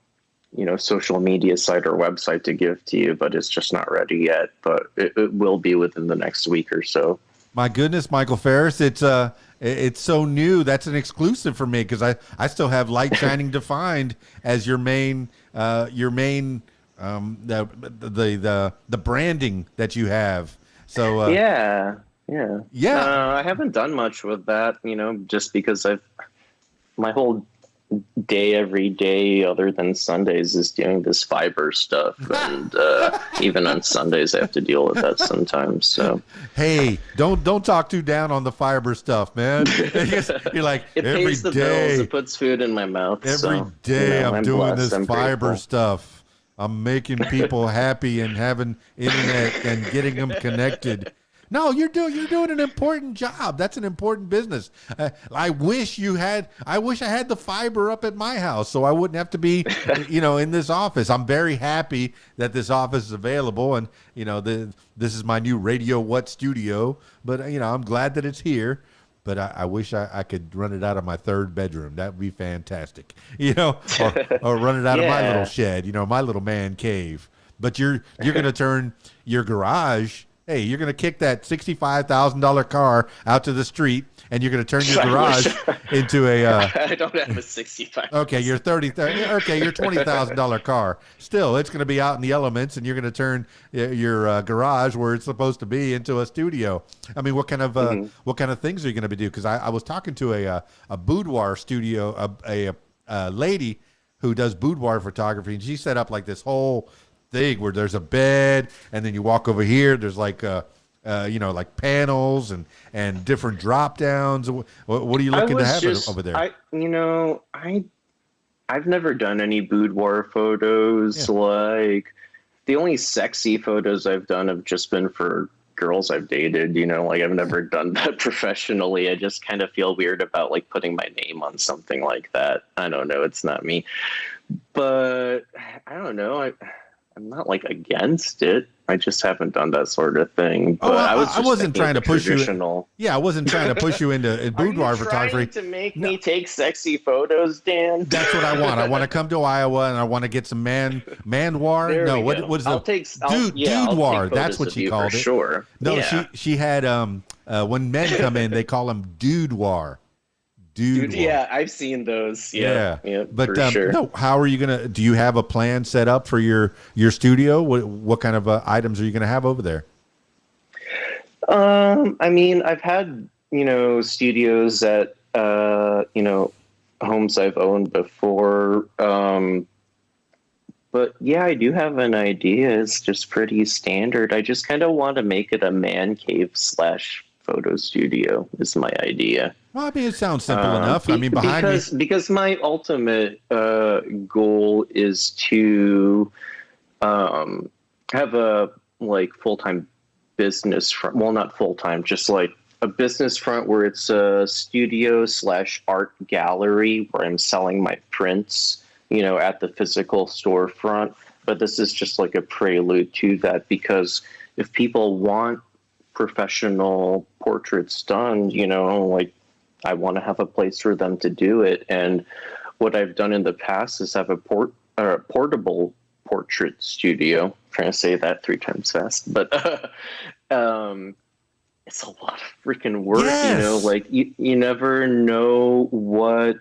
S2: social media site or website to give to you, but it's just not ready yet, but it will be within the next week or so.
S1: My goodness, Michael Phares, it's so new. That's an exclusive for me, because I still have Light Shining Defined as your main the branding that you have. So
S2: yeah.
S1: I
S2: haven't done much with that, just because my whole day every day other than Sundays is doing this fiber stuff, and even on Sundays I have to deal with that sometimes. So
S1: hey, don't talk too down on the fiber stuff, man. You're like,
S2: it
S1: every
S2: pays the
S1: day,
S2: bills, it puts food in my mouth.
S1: Every day I'm doing
S2: blessed,
S1: this fiber
S2: grateful.
S1: stuff. I'm making people happy and having internet and getting them connected. No, you're doing an important job. That's an important business. I wish I had the fiber up at my house, so I wouldn't have to be, in this office. I'm very happy that this office is available, and this is my new Radio What studio. But I'm glad that it's here. But I wish I could run it out of my third bedroom. That would be fantastic. Or run it out of my little shed. My little man cave. But you're gonna turn your garage. Hey, you're going to kick that $65,000 car out to the street, and you're going to turn your garage into a...
S2: I don't have a $65,000.
S1: Okay, your $20,000 car. Still, it's going to be out in the elements, and you're going to turn your garage where it's supposed to be into a studio. I mean, what kind of things are you going to be doing? Because I was talking to a boudoir studio, a lady who does boudoir photography, and she set up like this whole thing where there's a bed, and then you walk over here, there's like like panels and different drop downs. What are you looking to have over there?
S2: I've never done any boudoir photos. Like the only sexy photos I've done have just been for girls I've dated, like I've never done that professionally. I just kind of feel weird about like putting my name on something like that. I don't know, it's not me, but I don't know, I'm not like against it. I just haven't done that sort of thing. But I wasn't trying to push you.
S1: Yeah, I wasn't trying to push you into boudoir photography.
S2: Are you trying to make me take sexy photos, Dan?
S1: That's what I want. I want to come to Iowa, and I want to get some manwar. No, what is the dude-war? That's what she called it.
S2: Sure.
S1: No, she had when men come in, they call them dude-war. Dude,
S2: yeah, I've seen those. Yeah,
S1: but
S2: for sure.
S1: No, how are you gonna? Do you have a plan set up for your studio? What kind of items are you gonna have over there?
S2: I mean, I've had studios at homes I've owned before, but yeah, I do have an idea. It's just pretty standard. I just kind of want to make it a man cave / photo studio is my idea.
S1: Well, I mean, it sounds simple enough.
S2: Because my ultimate goal is to have a like full-time business front. Well, not full-time, just like a business front where it's a studio slash art gallery where I'm selling my prints, at the physical storefront. But this is just like a prelude to that, because if people want professional portraits done, like I want to have a place for them to do it. And what I've done in the past is have a portable portrait studio. I'm trying to say that 3 times fast, but it's a lot of freaking work.
S1: Yes.
S2: Like you never know what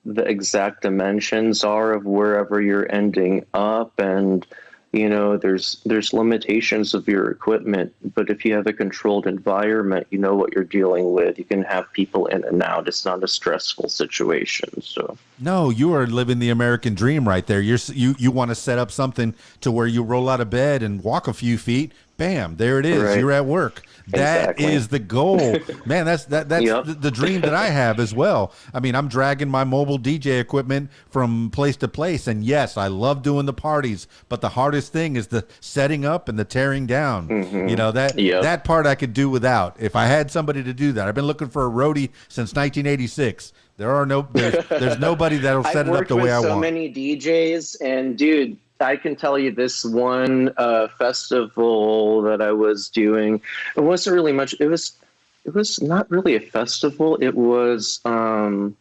S2: the exact dimensions are of wherever you're ending up, and there's limitations of your equipment, but if you have a controlled environment, you know what you're dealing with. You can have people in and out. It's not a stressful situation. So
S1: No, you are living the American dream right there. You want to set up something to where you roll out of bed and walk a few feet. Bam, there it is.
S2: Right.
S1: You're at work. That
S2: Exactly.
S1: is the goal, man. That's
S2: Yep.
S1: the dream that I have as well. I mean, I'm dragging my mobile DJ equipment from place to place, and yes, I love doing the parties. But the hardest thing is the setting up and the tearing down.
S2: Yep.
S1: That part I could do without. If I had somebody to do that, I've been looking for a roadie since 1986. There's nobody that'll set it up the way I
S2: I've worked with so
S1: want.
S2: many DJs, and dude, I can tell you this one festival that I was doing. It wasn't really much. It was not really a festival. It was it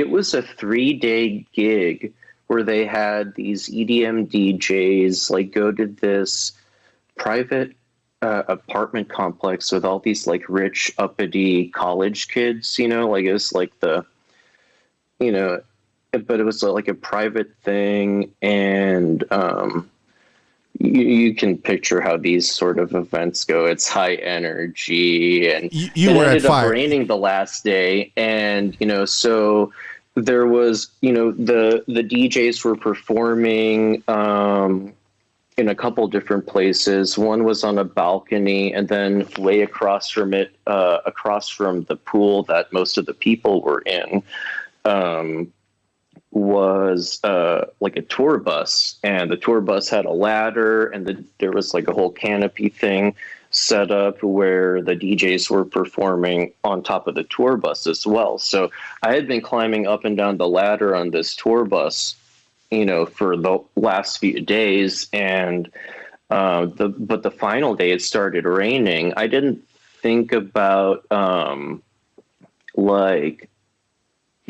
S2: was a 3-day gig where they had these EDM DJs like go to this private apartment complex with all these like rich uppity college kids. Like it was like but it was like a private thing, and you can picture how these sort of events go. It's high energy, and
S1: You
S2: it
S1: were at
S2: ended up
S1: fire.
S2: raining the last day, and so there was the DJs were performing in a couple different places. One was on a balcony, and then way across from it, across from the pool that most of the people were in, was like a tour bus, and the tour bus had a ladder, and there was like a whole canopy thing set up where the DJs were performing on top of the tour bus as well. So I had been climbing up and down the ladder on this tour bus, for the last few days, and but the final day it started raining. I didn't think about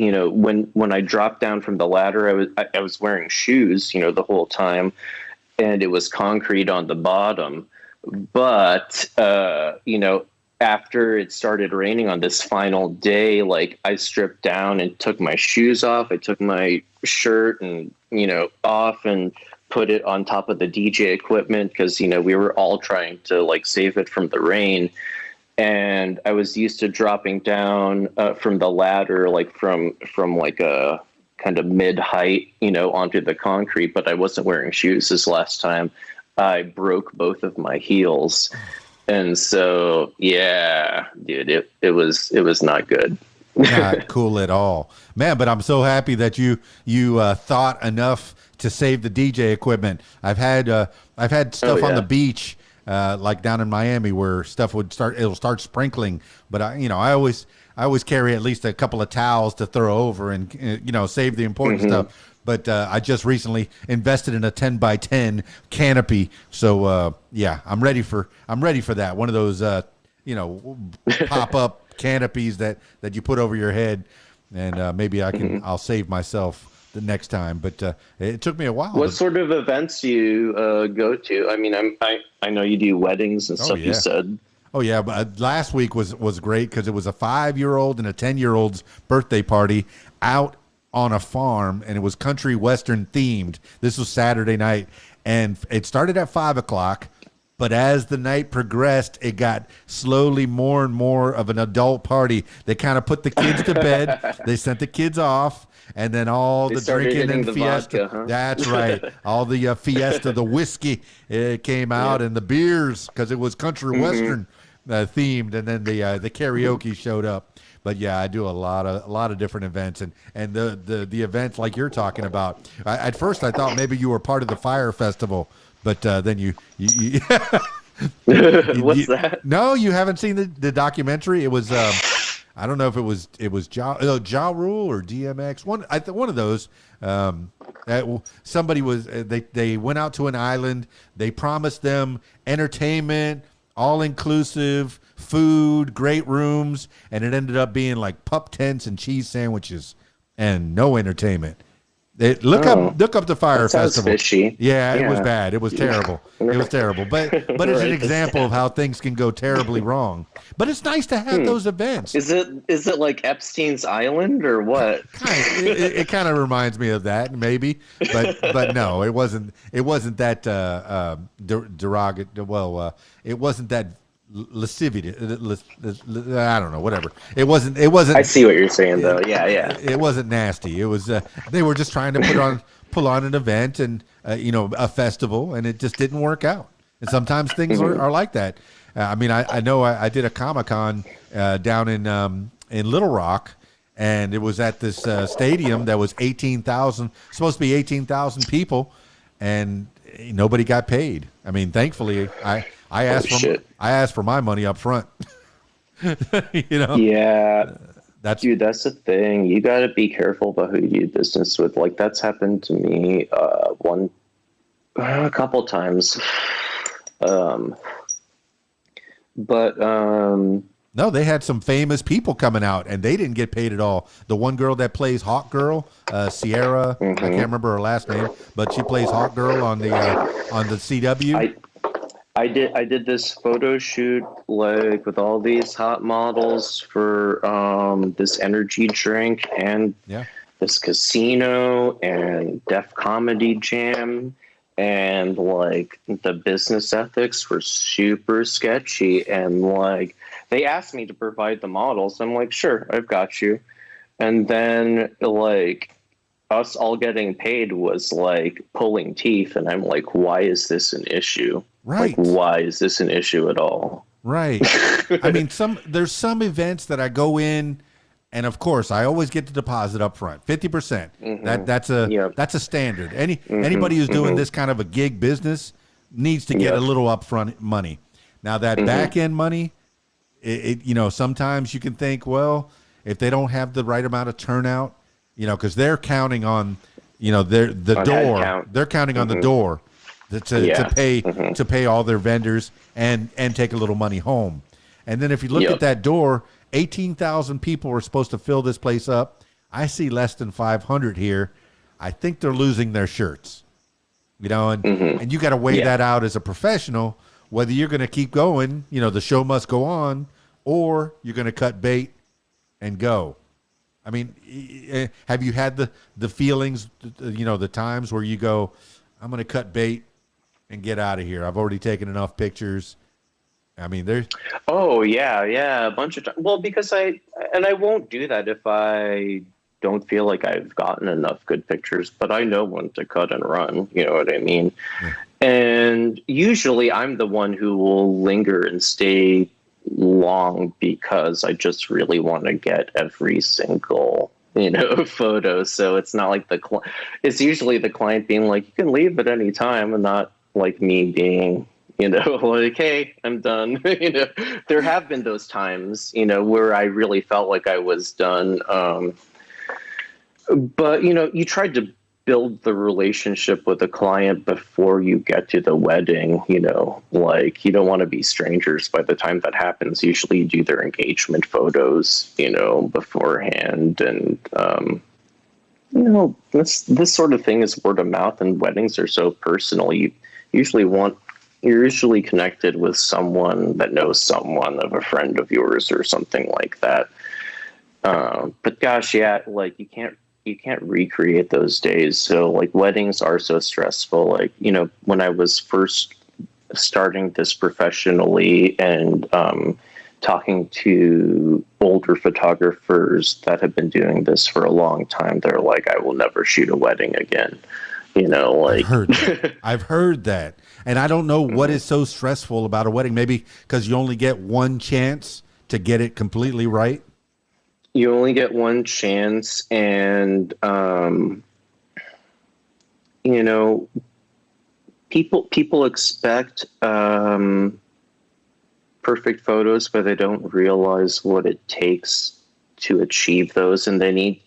S2: when I dropped down from the ladder, I was wearing shoes, the whole time, and it was concrete on the bottom. But after it started raining on this final day, like I stripped down and took my shoes off. I took my shirt and off and put it on top of the DJ equipment because we were all trying to like save it from the rain. And I was used to dropping down from the ladder, like from like a kind of mid height, onto the concrete. But I wasn't wearing shoes this last time. I broke both of my heels, and so yeah, dude, it was not good.
S1: Not cool at all, man. But I'm so happy that you thought enough to save the DJ equipment. I've had stuff on the beach. Like down in Miami where stuff it'll start sprinkling, but I always carry at least a couple of towels to throw over and save the important stuff. But I just recently invested in a 10x10 canopy, so yeah, I'm ready for that. One of those pop up canopies that you put over your head, and maybe I'll save myself the next time. But it took me a while.
S2: What sort of events do you go to? I mean, I know you do weddings and stuff.
S1: Yeah.
S2: You said.
S1: Oh yeah, but last week was great because it was a 5-year-old and a 10-year-old's birthday party out on a farm, and it was country western themed. This was Saturday night, and it started at 5:00. But as the night progressed, it got slowly more and more of an adult party. They kind of put the kids to bed. They sent the kids off. And then all the drinking and fiesta.
S2: Vodka, huh?
S1: That's right. All the fiesta, the whiskey came out, and the beers, because it was country western. themed, and then the karaoke showed up. But yeah, I do a lot of different events, and the events like you're talking about. At first, I thought maybe you were part of the fire festival, but then you
S2: What's that?
S1: no, you haven't seen the documentary. It was I don't know if it was Ja Rule or DMX, one of those. Somebody was they went out to an island. They promised them entertainment, all inclusive, food, great rooms, and it ended up being like pup tents and cheese sandwiches and no entertainment. Look up the fire festival.
S2: Fishy.
S1: Yeah, it was bad. It was terrible. It was terrible. But it's an example of how things can go terribly wrong. But it's nice to have those events.
S2: Is it like Epstein's Island or what?
S1: It kind of reminds me of that, maybe. But no, it wasn't. It wasn't that derogatory. Well, it wasn't that lascivious. I don't know. Whatever. It wasn't.
S2: I see what you're saying, though. Yeah.
S1: It wasn't nasty. It was. They were just trying to pull on an event and a festival, and it just didn't work out. And sometimes things are like that. I mean, I know I did a Comic-Con down in Little Rock, and it was at this stadium that was 18,000, supposed to be 18,000 people, and nobody got paid. I mean, thankfully, I asked for my money up front.
S2: Yeah. That's the thing. You got to be careful about who you do business with. Like, that's happened to me a couple times.
S1: No, they had some famous people coming out, and they didn't get paid at all. The one girl that plays Hawk Girl, Sierra, I can't remember her last name, but she plays Hawk Girl on the CW.
S2: I did this photo shoot like with all these hot models for this energy drink and this casino and Def Comedy Jam. And like the business ethics were super sketchy, and like they asked me to provide the models. I'm like, sure, I've got you. And then like us all getting paid was like pulling teeth, and I'm like, why is this an issue?
S1: Right.
S2: Like, why is this an issue at all?
S1: Right. I mean, there's some events that I go in, and of course, I always get the deposit up front, 50%. That's a standard. Anybody who's doing this kind of a gig business needs to get a little upfront money. Now that back end money, sometimes you can think, well, if they don't have the right amount of turnout, because they're counting on, they're counting on the door to pay all their vendors and take a little money home. And then if you look at that door, 18,000 people are supposed to fill this place up. I see less than 500 here. I think they're losing their shirts, and you got to weigh that out as a professional, whether you're going to keep going, the show must go on, or you're going to cut bait and go. I mean, have you had the feelings, the times where you go, I'm going to cut bait and get out of here. I've already taken enough pictures. I mean, there's.
S2: Oh yeah, a bunch of times. Well, because I won't do that if I don't feel like I've gotten enough good pictures. But I know when to cut and run. You know what I mean? Yeah. And usually, I'm the one who will linger and stay long because I just really want to get every single photo. So it's not like it's usually the client being like, you can leave at any time, and not like me being. Like, hey, I'm done. There have been those times, where I really felt like I was done. But, you tried to build the relationship with the client before you get to the wedding, like you don't want to be strangers by the time that happens. Usually you do their engagement photos, beforehand. And, this sort of thing is word of mouth, and weddings are so personal. You're usually connected with someone that knows someone of a friend of yours or something like that. But gosh, yeah, like you can't recreate those days. So like weddings are so stressful. Like, when I was first starting this professionally and talking to older photographers that have been doing this for a long time, they're like, I will never shoot a wedding again.
S1: I've heard that. I've heard that. And I don't know what is so stressful about a wedding. Maybe because you only get one chance to get it completely right.
S2: You only get one chance, and you know, people expect perfect photos, but they don't realize what it takes to achieve those, and they need.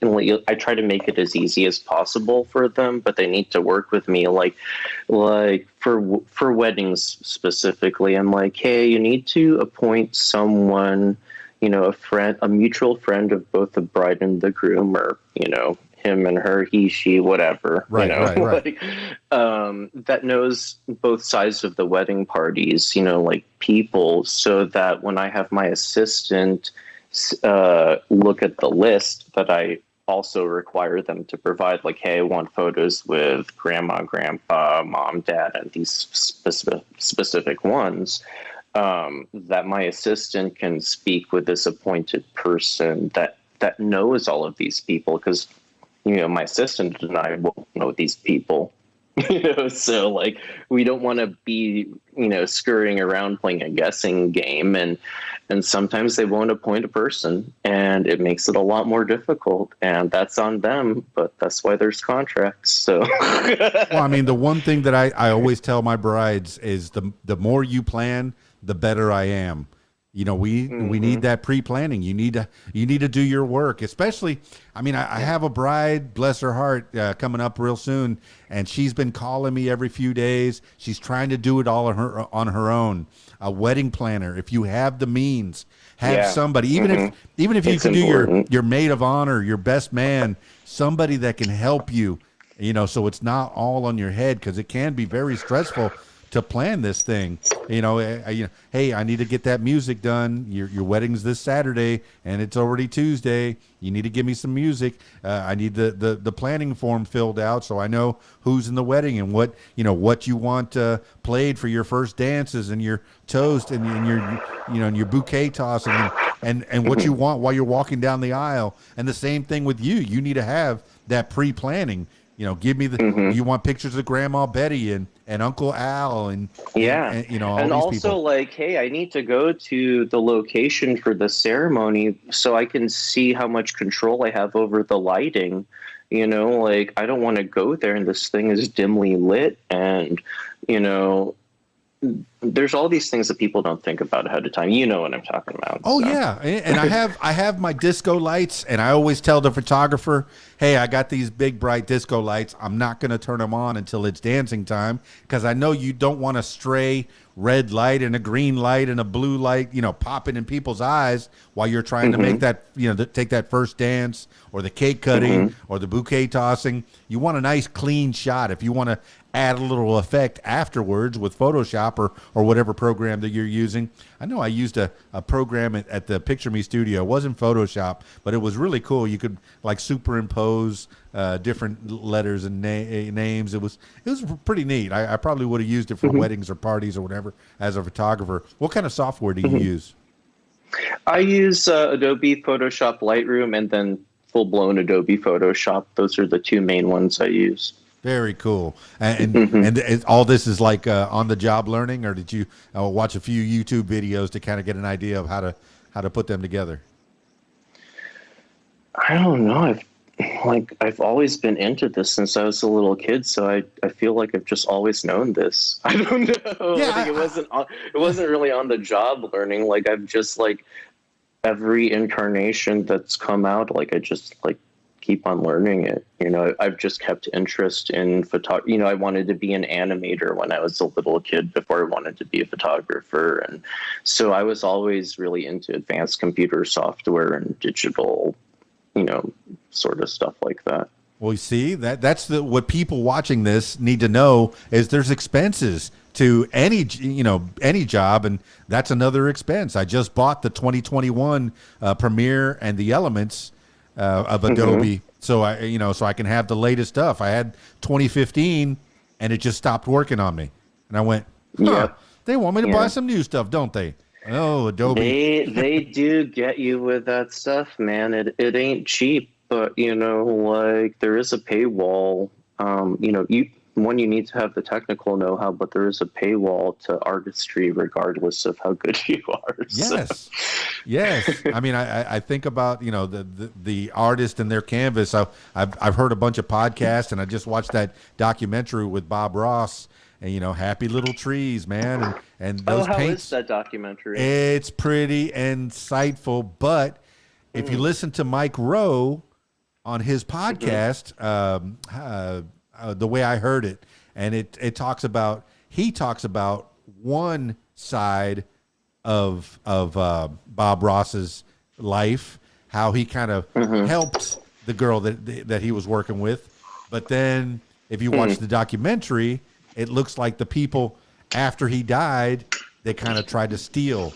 S2: I try to make it as easy as possible for them, but they need to work with me. Like for weddings specifically, I'm like, hey, you need to appoint someone, a friend, a mutual friend of both the bride and the groom, or him and her, he, she, whatever,
S1: Right.
S2: like, that knows both sides of the wedding parties, like people, so that when I have my assistant look at the list that I also require them to provide, like, hey, I want photos with grandma, grandpa, mom, dad, and these specific ones, that my assistant can speak with this appointed person that knows all of these people, because my assistant and I won't know these people. So like, we don't want to be scurrying around playing a guessing game, and sometimes they won't appoint a person, and it makes it a lot more difficult, and that's on them, but that's why there's contracts. So
S1: Well, I mean, the one thing that I always tell my brides is the more you plan, the better I am. We need that pre-planning. You need to do your work, especially. I mean, I have a bride, bless her heart, coming up real soon, and she's been calling me every few days. She's trying to do it all on her own. A wedding planner, if you have the means, have somebody, even if you can do your maid of honor, your best man, somebody that can help you. So it's not all on your head, because it can be very stressful to plan this thing. Hey, I need to get that music done. Your wedding's this Saturday, and it's already Tuesday. You need to give me some music. I need the planning form filled out, so I know who's in the wedding and what you want played for your first dances and your toast and your bouquet tossing and what you want while you're walking down the aisle. And the same thing with you. You need to have that pre-planning. Give me you want pictures of Grandma Betty and Uncle Al and all
S2: and
S1: these
S2: also
S1: people.
S2: like, hey, I need to go to the location for the ceremony so I can see how much control I have over the lighting. Like, I don't want to go there and this thing is dimly lit, and there's all these things that people don't think about ahead of time. You know what I'm talking about.
S1: Oh, so. Yeah. And I have my disco lights, and I always tell the photographer, hey, I got these big bright disco lights. I'm not going to turn them on until it's dancing time, because I know you don't want a stray red light and a green light and a blue light, popping in people's eyes while you're trying to make that, take that first dance or the cake cutting or the bouquet tossing. You want a nice clean shot. If you want to add a little effect afterwards with Photoshop or whatever program that you're using. I know I used a program at the Picture Me studio. It wasn't Photoshop, but it was really cool. You could like superimpose different letters and names. It was pretty neat. I probably would have used it for weddings or parties or whatever as a photographer. What kind of software do you use?
S2: I use Adobe Photoshop Lightroom and then full-blown Adobe Photoshop. Those are the two main ones I use.
S1: Very cool. And all this is like on-the-job learning, or did you watch a few YouTube videos to kind of get an idea of how to put them together?
S2: I don't know. I've always been into this since I was a little kid, so I feel like I've just always known this. I don't know.
S1: Yeah,
S2: like, it wasn't really on the job learning. Like, I've just like every incarnation that's come out, like I just like keep on learning it. I've just kept interest in photography. I wanted to be an animator when I was a little kid before I wanted to be a photographer. And so I was always really into advanced computer software and digital, sort of stuff like that.
S1: Well, you see, that's what people watching this need to know is there's expenses to any job, and that's another expense. I just bought the 2021 Premiere and the Elements of Adobe, so I can have the latest stuff. I had 2015, and it just stopped working on me, and I went, they want me to buy some new stuff, don't they? Oh, Adobe.
S2: They do get you with that stuff, man. It ain't cheap, but like there is a paywall. one, you need to have the technical know-how, but there is a paywall to artistry regardless of how good you are.
S1: Yes. Yes. I mean, I think about, the artist and their canvas. I've heard a bunch of podcasts, and I just watched that documentary with Bob Ross, and, Happy Little Trees, man. And those
S2: how
S1: paints.
S2: is that documentary?
S1: It's pretty insightful, but if you listen to Mike Rowe on his podcast, the way I heard it, and he talks about one side of Bob Ross's life, how he kind of helped the girl that he was working with, but then if you watch the documentary, it looks like the people after he died, they kind of tried to steal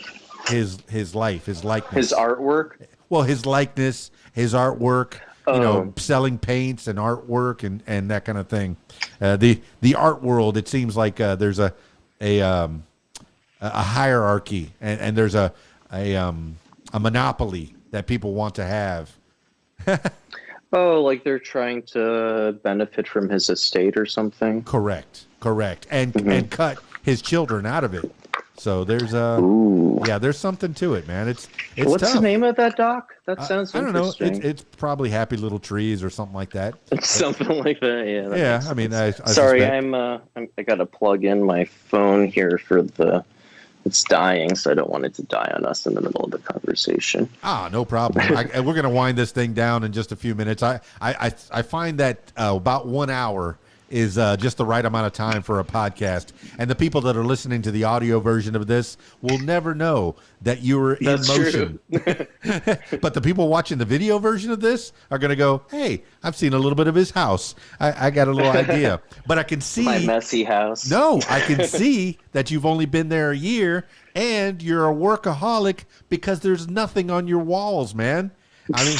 S1: his life, his likeness,
S2: his artwork.
S1: Well, his likeness, his artwork, selling paints and artwork and that kind of thing. The art world, it seems like there's a hierarchy and there's a monopoly that people want to have.
S2: Oh, like they're trying to benefit from his estate or something.
S1: Correct. And cut his children out of it. So there's there's something to it, man. It's
S2: What's
S1: tough.
S2: the name of that doc? That sounds interesting.
S1: I don't know. It's probably Happy Little Trees or something like that.
S2: Something like that. Yeah.
S1: Yeah. I mean, I
S2: sorry,
S1: suspect.
S2: I got to plug in my phone here for it's dying, so I don't want it to die on us in the middle of the conversation.
S1: No problem. We're going to wind this thing down in just a few minutes. I find that about 1 hour is just the right amount of time for a podcast. And the people that are listening to the audio version of this will never know that you were in motion. But the people watching the video version of this are going to go, hey, I've seen a little bit of his house. I got a little idea. But I can see...
S2: My messy house.
S1: No, I can see that you've only been there a year and you're a workaholic because there's nothing on your walls, man. I mean,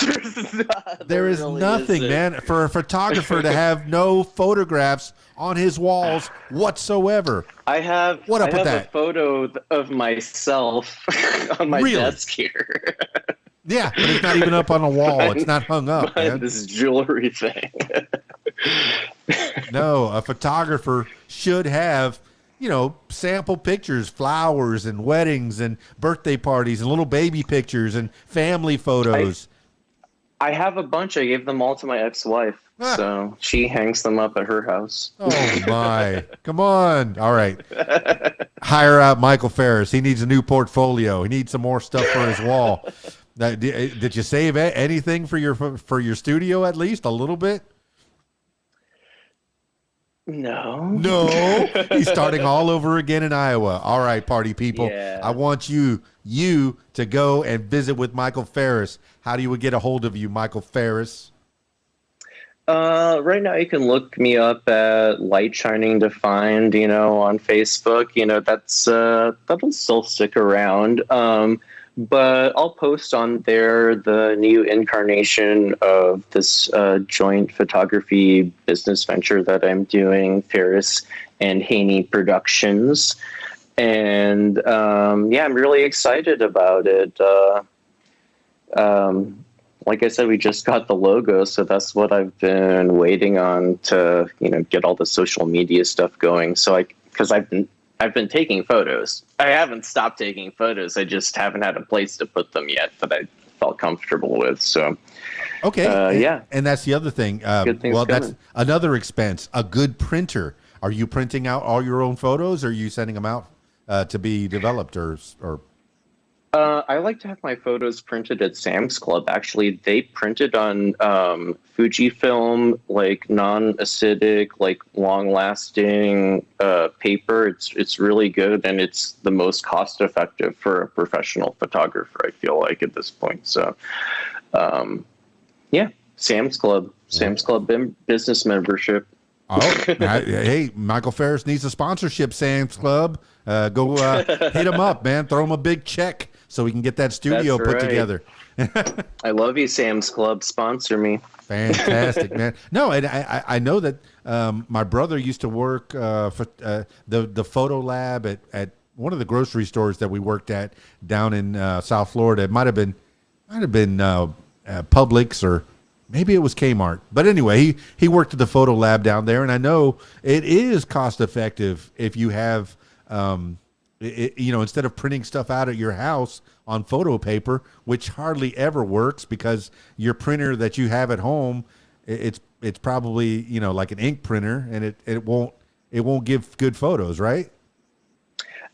S1: there is really nothing, man, for a photographer to have no photographs on his walls whatsoever.
S2: I have
S1: a
S2: photo of myself on my desk here.
S1: Yeah, but it's not even up on a wall. It's not hung up, man.
S2: This jewelry thing.
S1: No, a photographer should have, sample pictures, flowers and weddings and birthday parties and little baby pictures and family photos.
S2: I have a bunch. I gave them all to my ex-wife, so she hangs them up at her house.
S1: Oh, my. Come on. All right. Hire out Michael Phares. He needs a new portfolio. He needs some more stuff for his wall. Did you save anything for your studio, at least a little bit? No. He's starting all over again in Iowa. All right, party people.
S2: Yeah.
S1: I want you to go and visit with Michael Phares. How do we get a hold of you, Michael Phares?
S2: Right now you can look me up at Light Shining Defined, on Facebook. That'll still stick around. But I'll post on there the new incarnation of this joint photography business venture that I'm doing, Phares and Haney Productions. And I'm really excited about it. Like I said, we just got the logo, so that's what I've been waiting on to, get all the social media stuff going. So because I've been taking photos. I haven't stopped taking photos. I just haven't had a place to put them yet that I felt comfortable with. So,
S1: okay. And that's the other thing.
S2: Well,
S1: that's another expense. A good printer. Are you printing out all your own photos, or are you sending them out to be developed or?
S2: I like to have my photos printed at Sam's Club. Actually, they printed on Fujifilm, like non-acidic, like long-lasting paper. It's really good, and it's the most cost-effective for a professional photographer, I feel like, at this point. So, Sam's Club business membership.
S1: Oh, hey, Michael Phares needs a sponsorship, Sam's Club. Go hit him up, man. Throw him a big check so we can get that studio put together.
S2: I love you, Sam's Club. Sponsor me.
S1: Fantastic, man. No, and I know that my brother used to work for the photo lab at one of the grocery stores that we worked at down in South Florida. It might have been Publix or Maybe it was Kmart. But anyway, he worked at the photo lab down there, and I know it is cost effective if you have, instead of printing stuff out at your house on photo paper, which hardly ever works because your printer that you have at home, it's probably, like an ink printer, and it won't give good photos, right?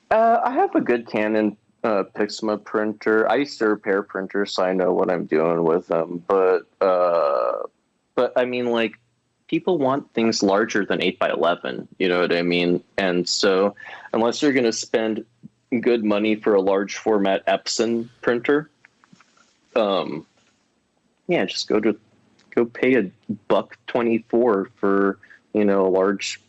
S2: I have a good Canon Pixma printer. I used to repair printers, so I know what I'm doing with them. But I mean, like, people want things larger than 8x11. You know what I mean? And so, unless you're going to spend good money for a large format Epson printer, just go pay $1.24 for a large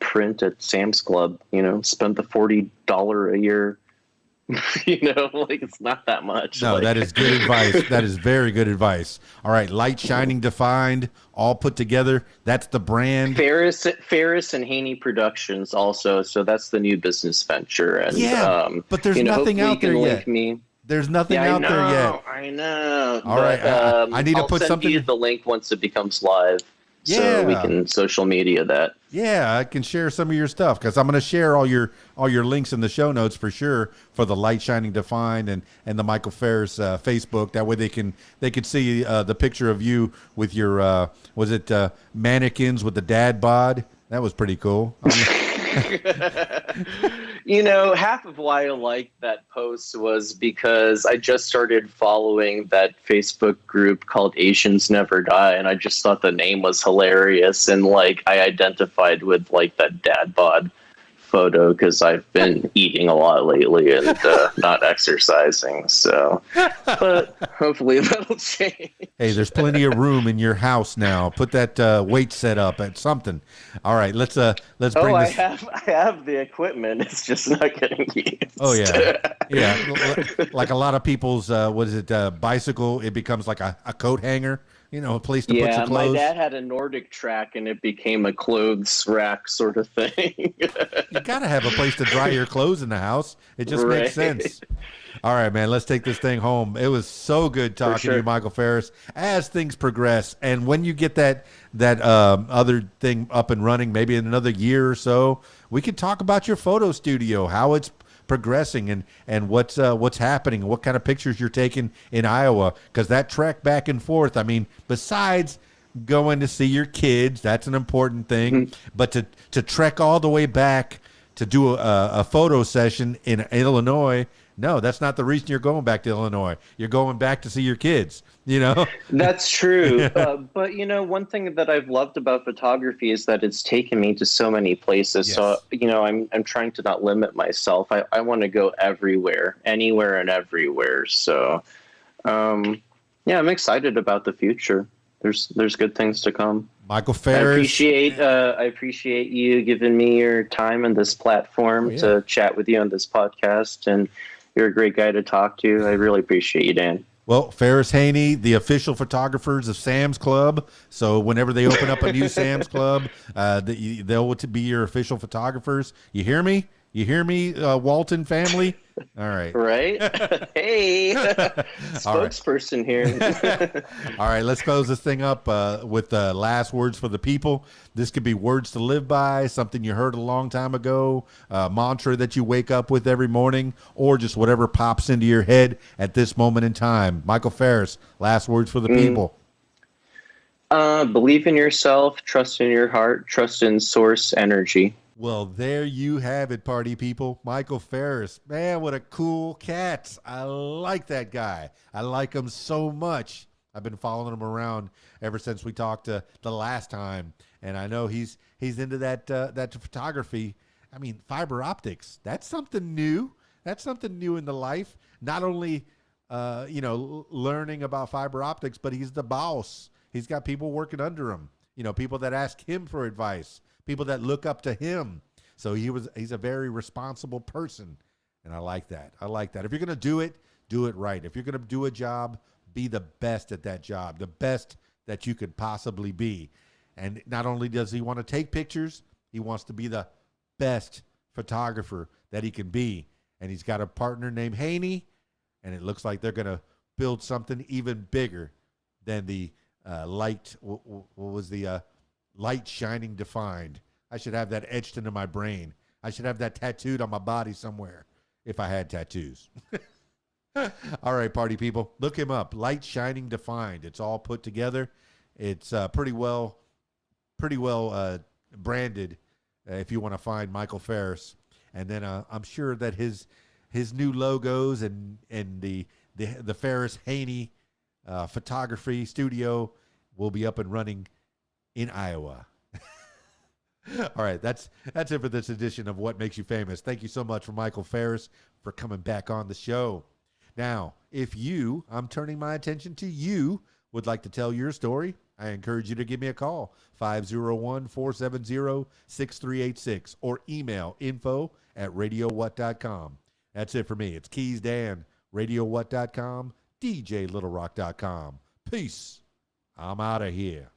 S2: print at Sam's Club. Spend the $40 a year. Like, it's not that much.
S1: No, that is good advice. That is very good advice. All right, light shining defined, all put together. That's the brand.
S2: Phares and Haney Productions also. So that's the new business venture. And
S1: but there's nothing out there yet. There's nothing out there yet.
S2: I know.
S1: All right, I need to put something.
S2: I'll send you the link once it becomes live. So we can social media that.
S1: Yeah, I can share some of your stuff because I'm going to share all your links in the show notes for sure for the Light Shining Defined and the Michael Phares Facebook. That way they can see the picture of you with your mannequins with the dad bod. That was pretty cool.
S2: Half of why I liked that post was because I just started following that Facebook group called Asians Never Die, and I just thought the name was hilarious, and like I identified with like that dad bod photo because I've been eating a lot lately and not exercising. So, but hopefully that'll change.
S1: Hey, there's plenty of room in your house now. Put that weight set up at something. All right, let's bring this.
S2: I have the equipment. It's just not getting used.
S1: Oh yeah. Like a lot of people's bicycle. It becomes like a coat hanger. A place to put your clothes.
S2: My dad had a Nordic track, and it became a clothes rack sort of thing.
S1: You got to have a place to dry your clothes in the house. It just makes sense. All right, man, let's take this thing home. It was so good talking to you, Michael Phares. As things progress, and when you get that other thing up and running, maybe in another year or so, we can talk about your photo studio, how it's progressing and what's happening, what kind of pictures you're taking in Iowa, because that trek back and forth, I mean, besides going to see your kids, that's an important thing, but to trek all the way back to do a photo session in Illinois, no, that's not the reason you're going back to Illinois. You're going back to see your kids, That's true. But, one thing that I've loved about photography is that it's taken me to so many places. Yes. So, I'm trying to not limit myself. I want to go everywhere, anywhere and everywhere. So, I'm excited about the future. There's good things to come. Michael Phares.
S2: I appreciate you giving me your time and this platform to chat with you on this podcast. And you're a great guy to talk to. I really appreciate you, Dan.
S1: Well, Phares Haney, the official photographers of Sam's Club. So whenever they open up a new Sam's Club, they'll be your official photographers. You hear me? You hear me, Walton family? All right.
S2: Right? Hey, spokesperson here.
S1: All right, let's close this thing up with last words for the people. This could be words to live by, something you heard a long time ago, a mantra that you wake up with every morning, or just whatever pops into your head at this moment in time. Michael Phares, last words for the people.
S2: Believe in yourself, trust in your heart, trust in source energy.
S1: Well, there you have it, party people. Michael Phares. Man, what a cool cat. I like that guy. I like him so much. I've been following him around ever since we talked the last time. And I know he's into that photography. I mean, fiber optics. That's something new. That's something new in the life. Not only, learning about fiber optics, but he's the boss. He's got people working under him. People that ask him for advice. People that look up to him. So he's a very responsible person. And I like that. If you're going to do it right. If you're going to do a job, be the best at that job, the best that you could possibly be. And not only does he want to take pictures, he wants to be the best photographer that he can be. And he's got a partner named Haney, and it looks like they're going to build something even bigger than the light. What was the light shining defined? I should have that etched into my brain. I should have that tattooed on my body somewhere if I had tattoos. All right, party people, look him up. Light shining defined. It's all put together. It's pretty well branded. If you want to find Michael Phares, and then I'm sure that his new logos and the Phares Haney photography studio will be up and running in Iowa. All right, that's it for this edition of What Makes You Famous. Thank you so much for Michael Phares for coming back on the show. Now, if you, I'm turning my attention to you, would like to tell your story, I encourage you to give me a call, 501-470-6386, or email info@radiowhat.com. That's it for me. It's KeysDAN, radiowhat.com, DJLittleRock.com. Peace. I'm out of here.